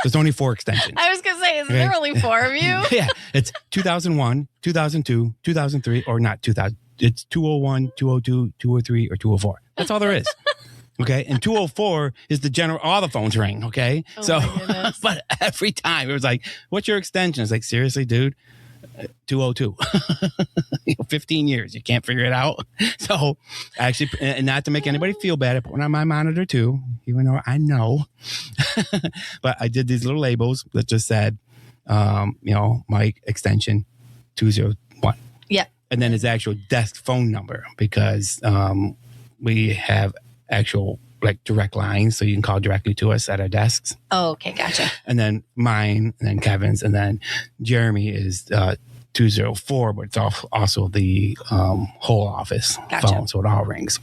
There's only 4 extensions. I was going to say, is there only 4 of you? Yeah. It's 2001, 2002, 2003, or not 2000. It's 201, 202, 203, or 204. That's all there is. Okay. And 204 is the general, all the phones ring. Okay. Oh so, my goodness. But every time it was like, what's your extension? It's like, seriously, dude, 202. 15 years. You can't figure it out. So actually, and not to make anybody feel bad, I put one on my monitor too, even though I know, but I did these little labels that just said, my extension 201. Yeah. And then his actual desk phone number, because we have actual like direct lines, so you can call directly to us at our desks. Oh, okay, gotcha. And then mine, and then Kevin's, and then Jeremy is 204, but it's also the whole office phone, so it all rings.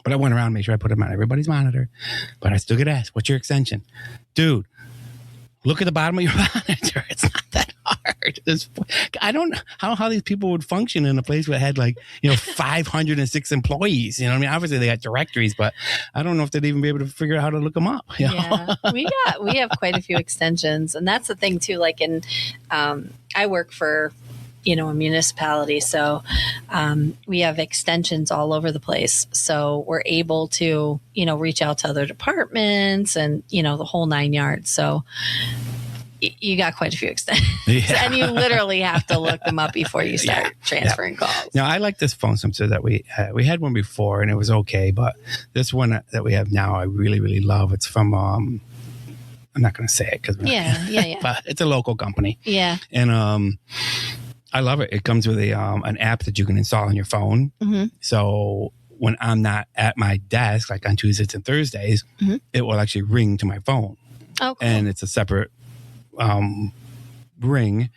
But I went around and made sure I put them on everybody's monitor, but I still get asked, "What's your extension, dude?" Look at the bottom of your monitor. It's not that hard. I don't know how these people would function in a place that had 506 employees. You know what I mean? Obviously they got directories, but I don't know if they'd even be able to figure out how to look them up. Yeah, we have quite a few extensions, and that's the thing too. Like I work for a municipality, so we have extensions all over the place. So we're able to reach out to other departments and the whole 9 yards. So you got quite a few extensions, and you literally have to look them up before you start transferring calls. Now, I like this phone system that we had one before, and it was okay, but this one that we have now, I really, really love. It's from I'm not going to say it because but it's a local company. Yeah, and I love it. It comes with an app that you can install on your phone. Mm-hmm. So when I'm not at my desk, like on Tuesdays and Thursdays, it will actually ring to my phone. Oh, cool. And it's a separate ring,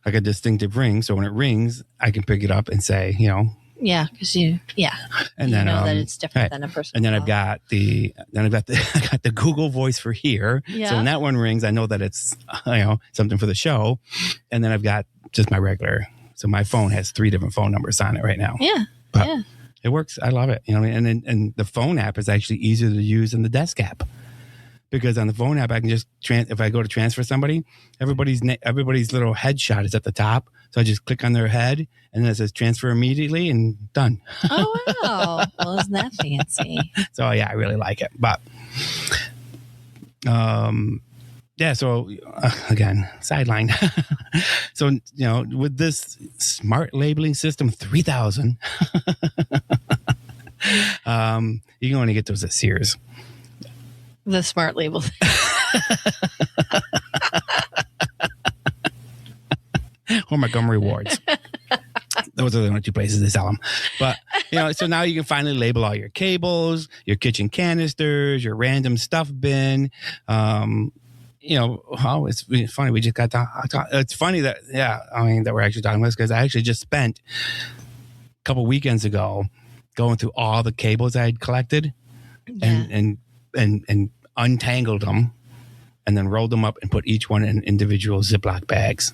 like a distinctive ring. So when it rings, I can pick it up and say, yeah, because and then know that it's different than a person. And then I've got I got the Google Voice for here. Yeah. So when that one rings, I know that it's something for the show. And then I've got just my regular. So my phone has 3 different phone numbers on it right now. Yeah, but it works. I love it. And the phone app is actually easier to use than the desk app. Because on the phone app, I can just if I go to transfer somebody, everybody's little headshot is at the top. So I just click on their head, and then it says transfer immediately, and done. Oh, wow. Well, isn't that fancy? So, yeah, I really like it. But, yeah, so again, sideline. So, with this smart labeling system, 3,000, you can only get those at Sears. The smart label. Or Montgomery Wards. Those are the only two places they sell them. But, so now you can finally label all your cables, your kitchen canisters, your random stuff bin. It's funny. We just got to, it's funny that, that we're actually talking about this because I actually just spent a couple weekends ago going through all the cables I had collected and untangled them and then rolled them up and put each one in individual Ziploc bags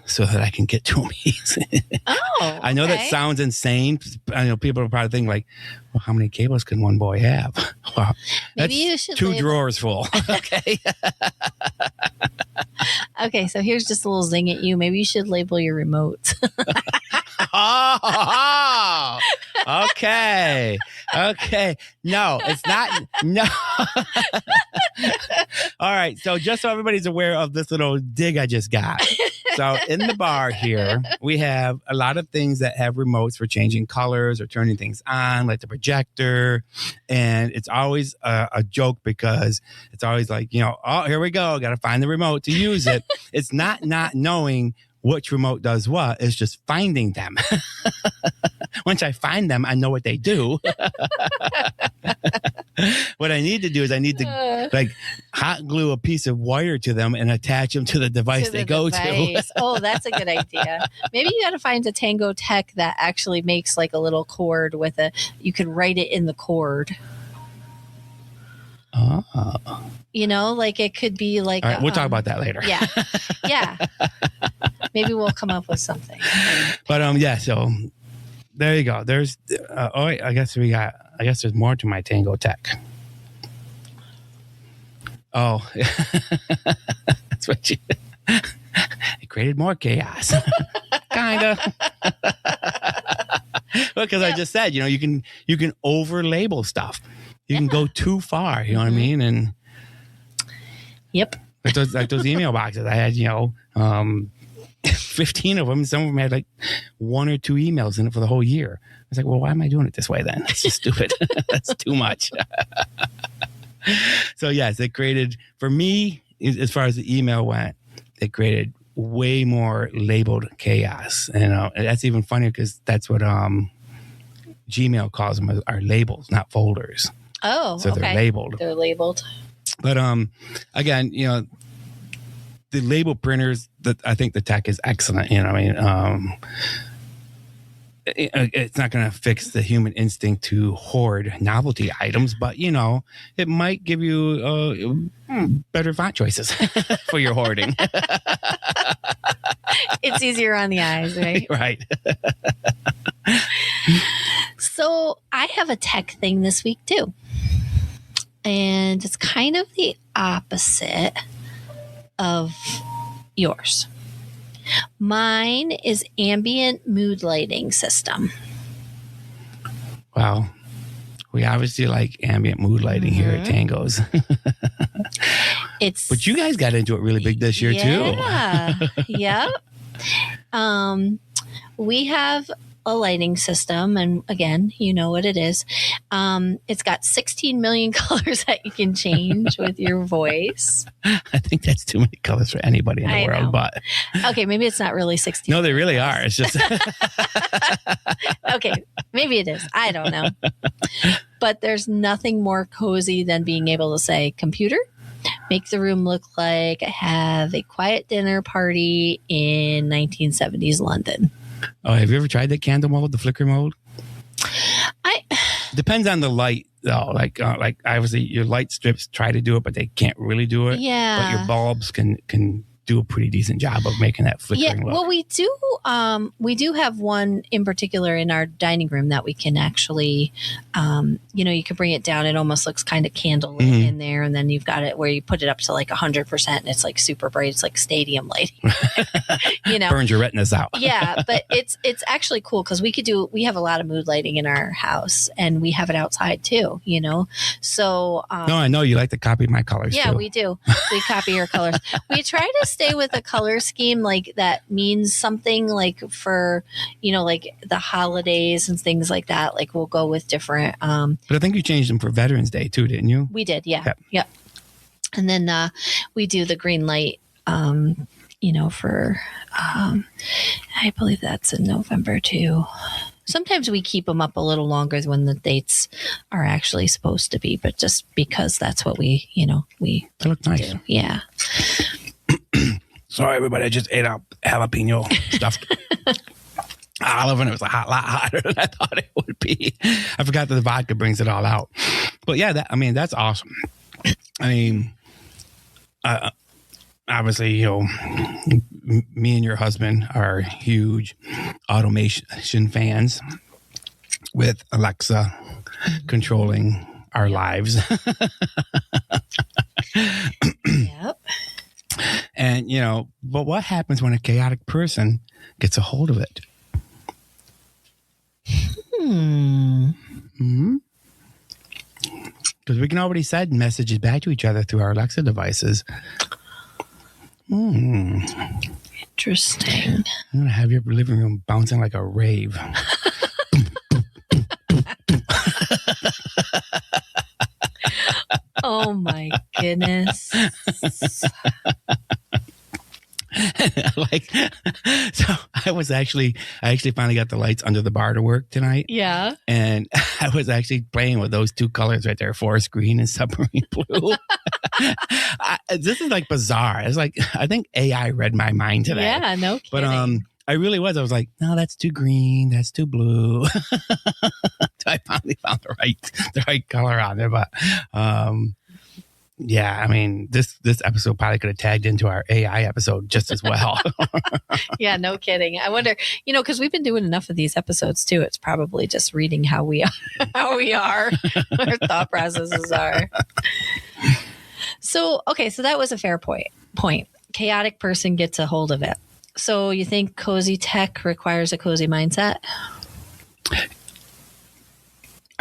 so that I can get to them easy. Oh, I know that sounds insane. I know people are probably thinking like, well, how many cables can one boy have? Well, maybe you should two drawers full. Okay. Okay, so here's just a little zing at you. Maybe you should label your remotes. Oh, okay. No, it's not. No. All right. So just so everybody's aware of this little dig I just got. So in the bar here, we have a lot of things that have remotes for changing colors or turning things on, like the projector. And it's always a joke because it's always like, oh, here we go. Got to find the remote to use it. It's not knowing which remote does what. It's just finding them. Once I find them, I know what they do. What I need to do is I need to like hot glue a piece of wire to them and attach them to the device they go to. Oh, that's a good idea. Maybe you got to find a Tango Tech that actually makes like a little cord with you could write it in the cord. Oh. Like it could be like. All right, we'll talk about that later. Yeah. Yeah. Maybe we'll come up with something. But so there you go. There's I guess there's more to my Tango Tech. Oh, that's what it created more chaos. Kinda. Because I just said, you can over label stuff. You can go too far. You know what I mean? And yep. Like those email boxes. I had 15 of them. Some of them had like 1 or 2 emails in it for the whole year. I was like, well, why am I doing it this way then? That's just stupid. That's too much. So yes, it created, for me, as far as the email went, it created way more labeled chaos. And that's even funnier because that's what Gmail calls them, are labels, not folders. Oh, so okay. They're labeled. They're labeled. But again, the label printers, I think the tech is excellent. It's not going to fix the human instinct to hoard novelty items, but it might give you better font choices for your hoarding. It's easier on the eyes, right? Right. So I have a tech thing this week too. And it's kind of the opposite of yours. Mine is ambient mood lighting system. Wow. We obviously like ambient mood lighting here at Tango's. But you guys got into it really big this year too. Yeah. Yep. We have a lighting system, and again, you know what it is. It's got 16 million colors that you can change with your voice. I think that's too many colors for anybody in the world, know. But okay, maybe it's not really 16. No, they really are. It's just okay, maybe it is. I don't know. But there's nothing more cozy than being able to say, computer, make the room look like I have a quiet dinner party in 1970s London. Oh, have you ever tried the candle mode, the flicker mode? Depends on the light, though. Like obviously, your light strips try to do it, but they can't really do it. Yeah. But your bulbs can do a pretty decent job of making that flickering look. Well, we do have one in particular in our dining room that we can actually, you can bring it down. It almost looks kind of candlelit in there. And then you've got it where you put it up to like 100% and it's like super bright. It's like stadium lighting, Burns your retinas out. Yeah. But it's actually cool because we have a lot of mood lighting in our house and we have it outside too, So, no, I know you like to copy my colors. Yeah, too. we do. We copy your colors. We try to stay with a color scheme like that means something like for, like the holidays and things like that. Like we'll go with different. But I think you changed them for Veterans Day too, didn't you? We did. Yeah. Yep. And then we do the green light, for, I believe that's in November too. Sometimes we keep them up a little longer when the dates are actually supposed to be, but just because that's what we They look nice. do. Yeah. Sorry, everybody. I just ate up jalapeno stuffed olive, and it was a lot hotter than I thought it would be. I forgot that the vodka brings it all out. But yeah, that's awesome. I mean, obviously, me and your husband are huge automation fans with Alexa controlling our lives. Yep. And, but what happens when a chaotic person gets a hold of it? Because we can already send messages back to each other through our Alexa devices. Interesting. I'm going to have your living room bouncing like a rave. Oh my goodness. So I actually finally got the lights under the bar to work tonight. Yeah. And I was actually playing with those two colors right there, forest green and submarine blue. This is like bizarre. It's like, I think AI read my mind today. Yeah, no kidding. But I really was. I was like, no, that's too green. That's too blue. So I finally found the right color on there. But yeah, I mean, this episode probably could have tagged into our AI episode just as well. Yeah, no kidding. I wonder, because we've been doing enough of these episodes too. It's probably just reading how we are, our thought processes are. So, okay, so that was a fair point. Chaotic person gets a hold of it. So you think cozy tech requires a cozy mindset?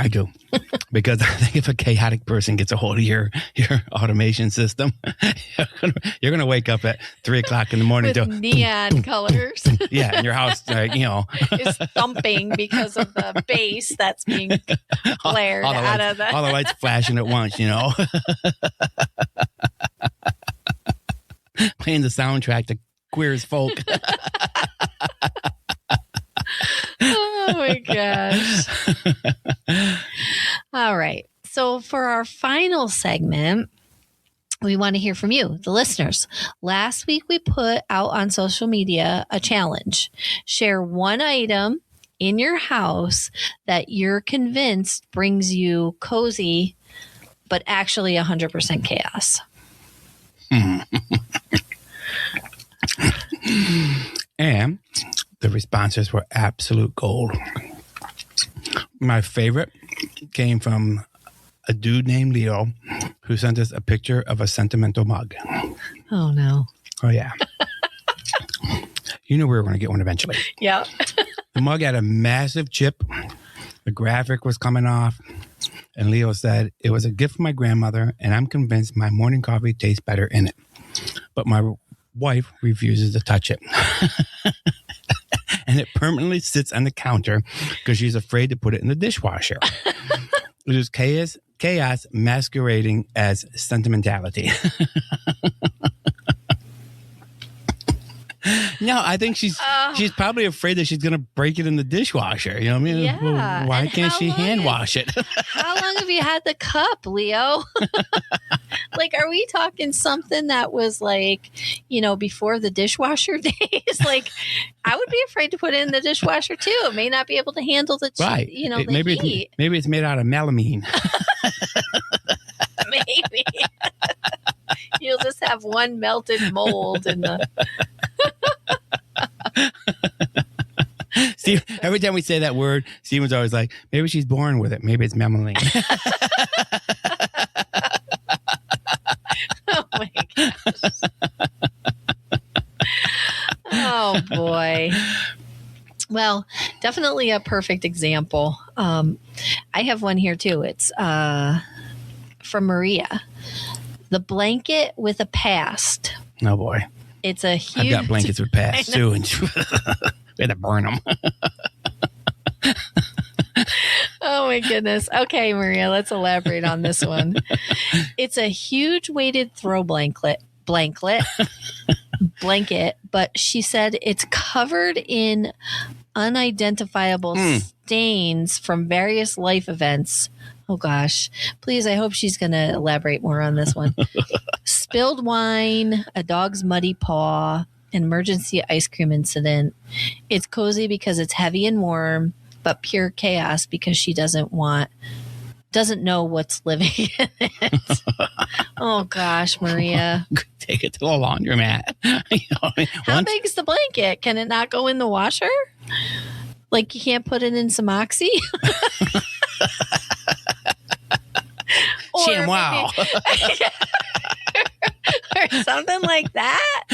I do. Because I think if a chaotic person gets a hold of your automation system, you're going to wake up at 3:00 in the morning with neon colors. Yeah, and your house, is thumping because of the bass that's being blared out of the... all the lights flashing at once, Playing the soundtrack to Queer as Folk. Oh my gosh. All right. So for our final segment, we want to hear from you, the listeners. Last week, we put out on social media a challenge. Share one item in your house that you're convinced brings you cozy, but actually 100% chaos. And the responses were absolute gold. My favorite came from a dude named Leo who sent us a picture of a sentimental mug. Oh, no. Oh, yeah. You knew we were going to get one eventually. Yeah. The mug had a massive chip. The graphic was coming off. And Leo said, it was a gift from my grandmother, and I'm convinced my morning coffee tastes better in it. But my wife refuses to touch it. And it permanently sits on the counter because she's afraid to put it in the dishwasher. It is chaos masquerading as sentimentality. No, I think she's probably afraid that she's going to break it in the dishwasher. You know what I mean? Yeah. Well, why can't she hand wash it? How long have you had the cup, Leo? Like, are we talking something that was like, before the dishwasher days? Like, I would be afraid to put it in the dishwasher too. It may not be able to handle the, right. the heat. Maybe it's made out of melamine. Maybe. You'll just have one melted mold in the. Steve, every time we say that word, Steven's always like, maybe she's born with it. Maybe it's memeline. Oh my gosh. Oh boy. Well, definitely a perfect example. I have one here too. It's from Maria. The blanket with a past. Oh boy. It's a huge. I've got blankets with past too, and we had to burn them. Oh my goodness. Okay, Maria, let's elaborate on this one. It's a huge weighted throw blanket, but she said it's covered in unidentifiable stains from various life events. Oh gosh. Please, I hope she's going to elaborate more on this one. Spilled wine, a dog's muddy paw, an emergency ice cream incident. It's cozy because it's heavy and warm, but pure chaos because she doesn't know what's living in it. Oh gosh, Maria. Take it to a laundromat. How big is the blanket? Can it not go in the washer? Like you can't put it in some Oxy? Wow. Or something like that.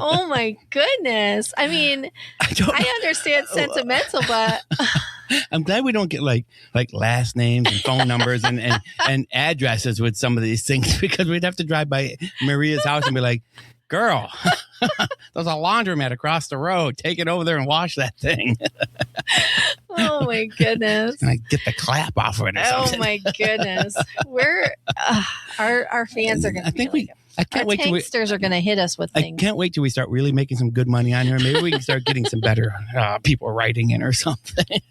Oh my goodness. I mean, I understand sentimental, but I'm glad we don't get like last names and phone numbers and addresses with some of these things, because we'd have to drive by Maria's house and be like, girl, there's a laundromat across the road. Take it over there and wash that thing. Oh my goodness. And I get the clap off of it or something. Oh my goodness. We're our fans are going to I can't wait till tanksters are going to hit us with things. I can't wait till we start really making some good money on here. Maybe we can start getting some better people writing in or something.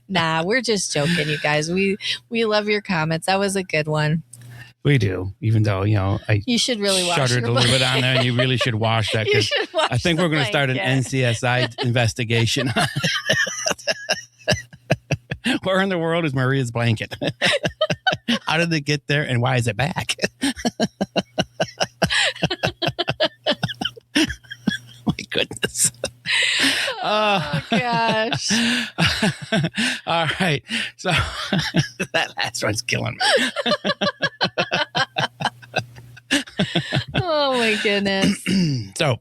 Nah, we're just joking, you guys. We love your comments. That was a good one. We do, even though, you should really wash shuddered a little bit on there, and you really should wash that, because I think we're going to start an NCSI investigation. Where in the world is Maria's blanket? How did it get there, and why is it back? My goodness. Oh gosh. All right. So that last one's killing me. Oh my goodness. So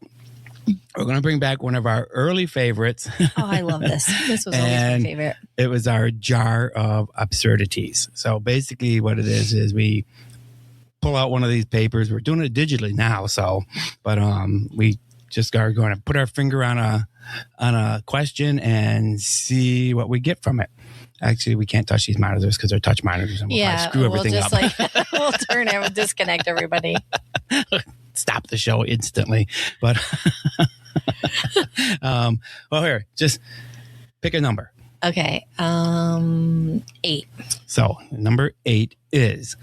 we're going to bring back one of our early favorites. Oh, I love this. This was always my favorite. It was our jar of absurdities. So basically what it is we pull out one of these papers. We're doing it digitally now. But we just are going to put our finger on a question and see what we get from it. Actually, we can't touch these monitors because they're touch monitors, and we'll probably screw everything up. We'll turn it, disconnect everybody. Stop the show instantly. But well, here, just pick a number. Okay, 8. So number 8 is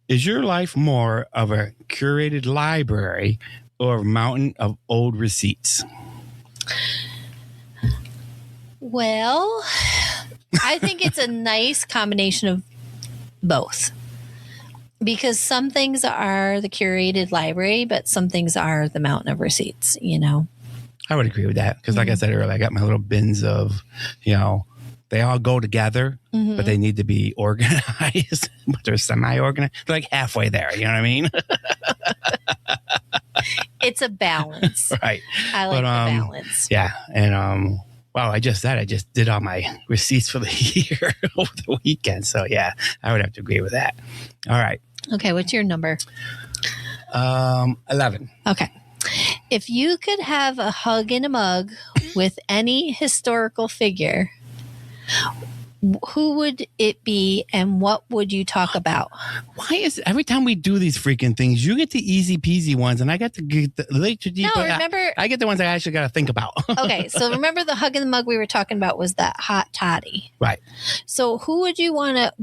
your life more of a curated library or a mountain of old receipts? Well, I think it's a nice combination of both, because some things are the curated library, but some things are the mountain of receipts, I would agree with that, because like I said earlier, I got my little bins of, they all go together, but they need to be organized, but they're semi-organized. They're like halfway there, you know what I mean? It's a balance. Right. I like the balance. Yeah. And, wow, I just did all my receipts for the year over the weekend. So, yeah, I would have to agree with that. All right. Okay, what's your number? 11. Okay. If you could have a hug in a mug with any historical figure, who would it be and what would you talk about? Why is every time we do these freaking things, you get the easy peasy ones and I get to get the later deep. No, remember, I get the ones I actually got to think about. Okay, so remember the hug in the mug we were talking about was that hot toddy. Right. So who would you want to,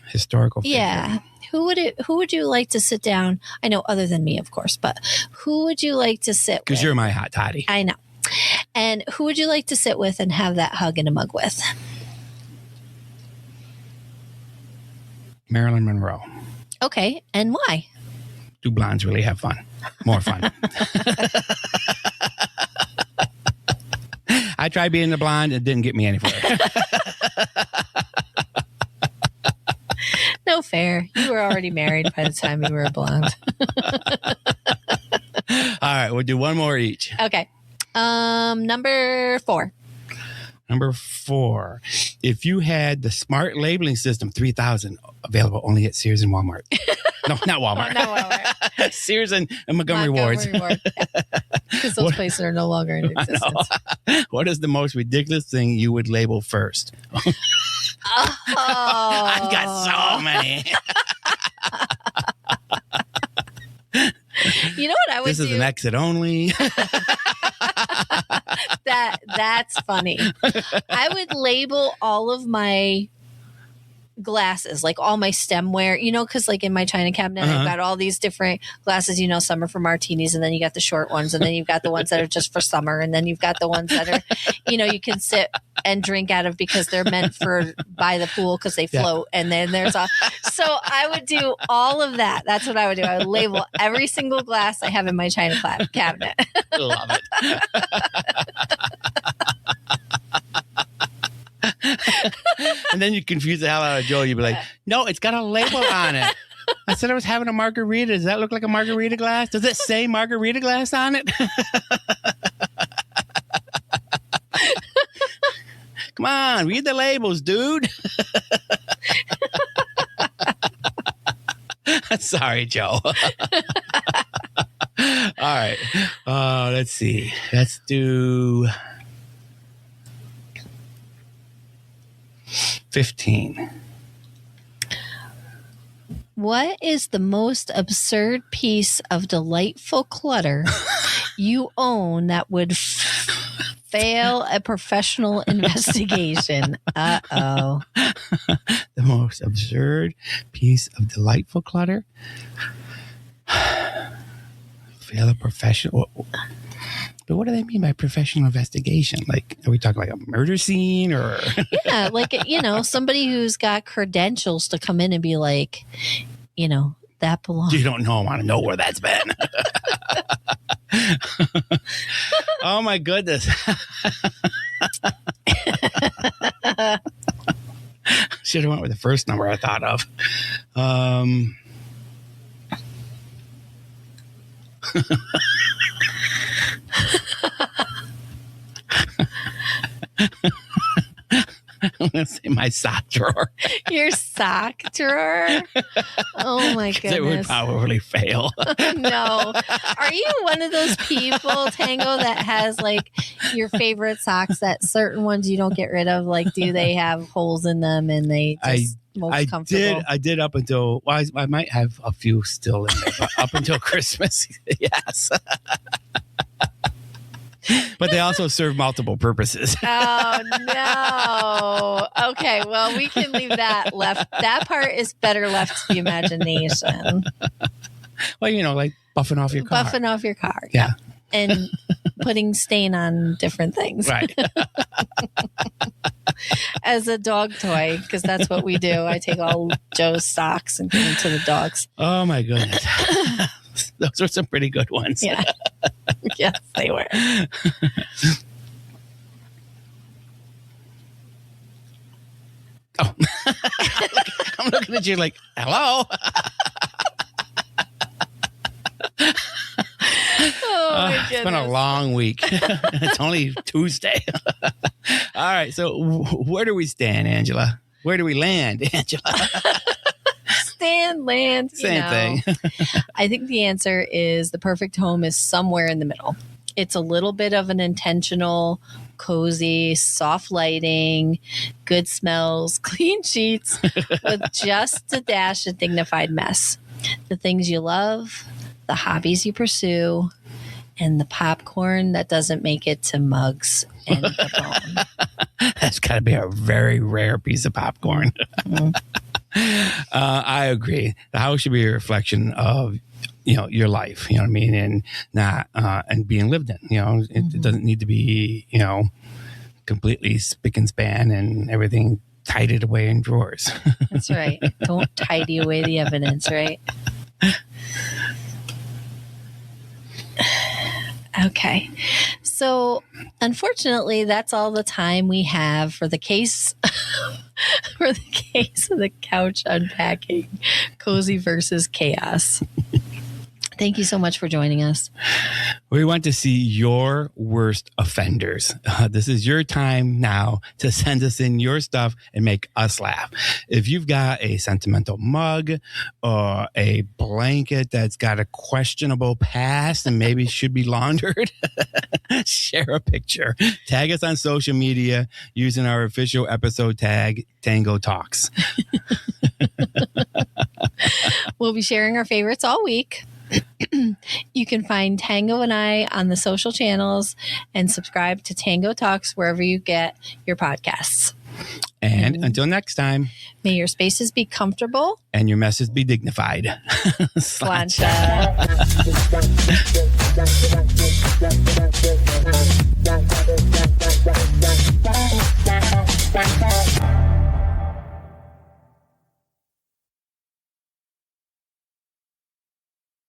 historical figure. Yeah. Who would you like to sit down? I know, other than me, of course, but who would you like to sit with? Because you're my hot toddy. I know. And who would you like to sit with and have that hug in a mug with? Marilyn Monroe. Okay. And why? do blondes really have fun? More fun. I tried being the blonde. It didn't get me anywhere. No fair. You were already married by the time you were a blonde. All right. We'll do one more each. Okay. Number 4. Number 4. If you had the smart labeling system 3000 available only at Sears and Walmart. No, not Walmart. Not Walmart. Sears and Montgomery Wards. Because those places are no longer in existence. What is the most ridiculous thing you would label first? Oh. I've got so many. You know what I would do? This is an exit only. That's funny. I would label all of my glasses, like all my stemware, because like in my china cabinet, I've got all these different glasses, some are for martinis, and then you got the short ones, and then you've got the ones that are just for summer, and then you've got the ones that are, you can sit and drink out of because they're meant for by the pool because they float. Yeah. And then there's so I would do all of that. That's what I would do. I would label every single glass I have in my china cabinet. Love it. And then you confuse the hell out of Joe. You'd be like, no, it's got a label on it. I said I was having a margarita. Does that look like a margarita glass? Does it say margarita glass on it? Come on, read the labels, dude. Sorry, Joe. All right. Let's see. Let's do 15. What is the most absurd piece of delightful clutter you own that would fail a professional investigation? Uh-oh. The most absurd piece of delightful clutter? Fail a professional... But what do they mean by professional investigation? Like, are we talking like a murder scene or? Yeah, like, somebody who's got credentials to come in and be like, that belongs. You don't know. I want to know where that's been. Oh, my goodness. Should have went with the first number I thought of. I'm going to say my sock drawer. Your sock drawer? Oh, my goodness. It would probably fail. No. Are you one of those people, Tango, that has like your favorite socks that certain ones you don't get rid of? Like, do they have holes in them and they just most comfortable? I did up until, well, I might have a few still in there, but up until Christmas, yes. But they also serve multiple purposes. Oh, no. Okay, well, we can leave that left. That part is better left to the imagination. Well, like buffing off your car. Buffing off your car. Yeah. And putting stain on different things. Right. As a dog toy, because that's what we do. I take all Joe's socks and give them to the dogs. Oh, my goodness. Those were some pretty good ones. Yeah. Yes, they were. Oh. I'm looking at you like, hello? Oh, my goodness. It's been a long week. It's only Tuesday. All right. So where do we stand, Angela? Where do we land, Angela? Land. Same thing. I think the answer is the perfect home is somewhere in the middle. It's a little bit of an intentional, cozy, soft lighting, good smells, clean sheets, with just a dash of dignified mess. The things you love, the hobbies you pursue, and the popcorn that doesn't make it to mugs and the bone. That's got to be a very rare piece of popcorn. Mm-hmm. I agree. The house should be a reflection of, your life, you know what I mean? And not, and being lived in, it doesn't need to be, completely spick and span and everything tidied away in drawers. That's right. Don't tidy away the evidence, right? Okay. So unfortunately, that's all the time we have for the case for the case of the couch unpacking, cozy versus chaos. Thank you so much for joining us. We want to see your worst offenders. This is your time now to send us in your stuff and make us laugh. If you've got a sentimental mug or a blanket that's got a questionable past and maybe should be laundered, share a picture. Tag us on social media using our official episode tag, Tango Talks. We'll be sharing our favorites all week. You can find Tango and I on the social channels and subscribe to Tango Talks wherever you get your podcasts. And until next time, may your spaces be comfortable and your messes be dignified. Sláinte.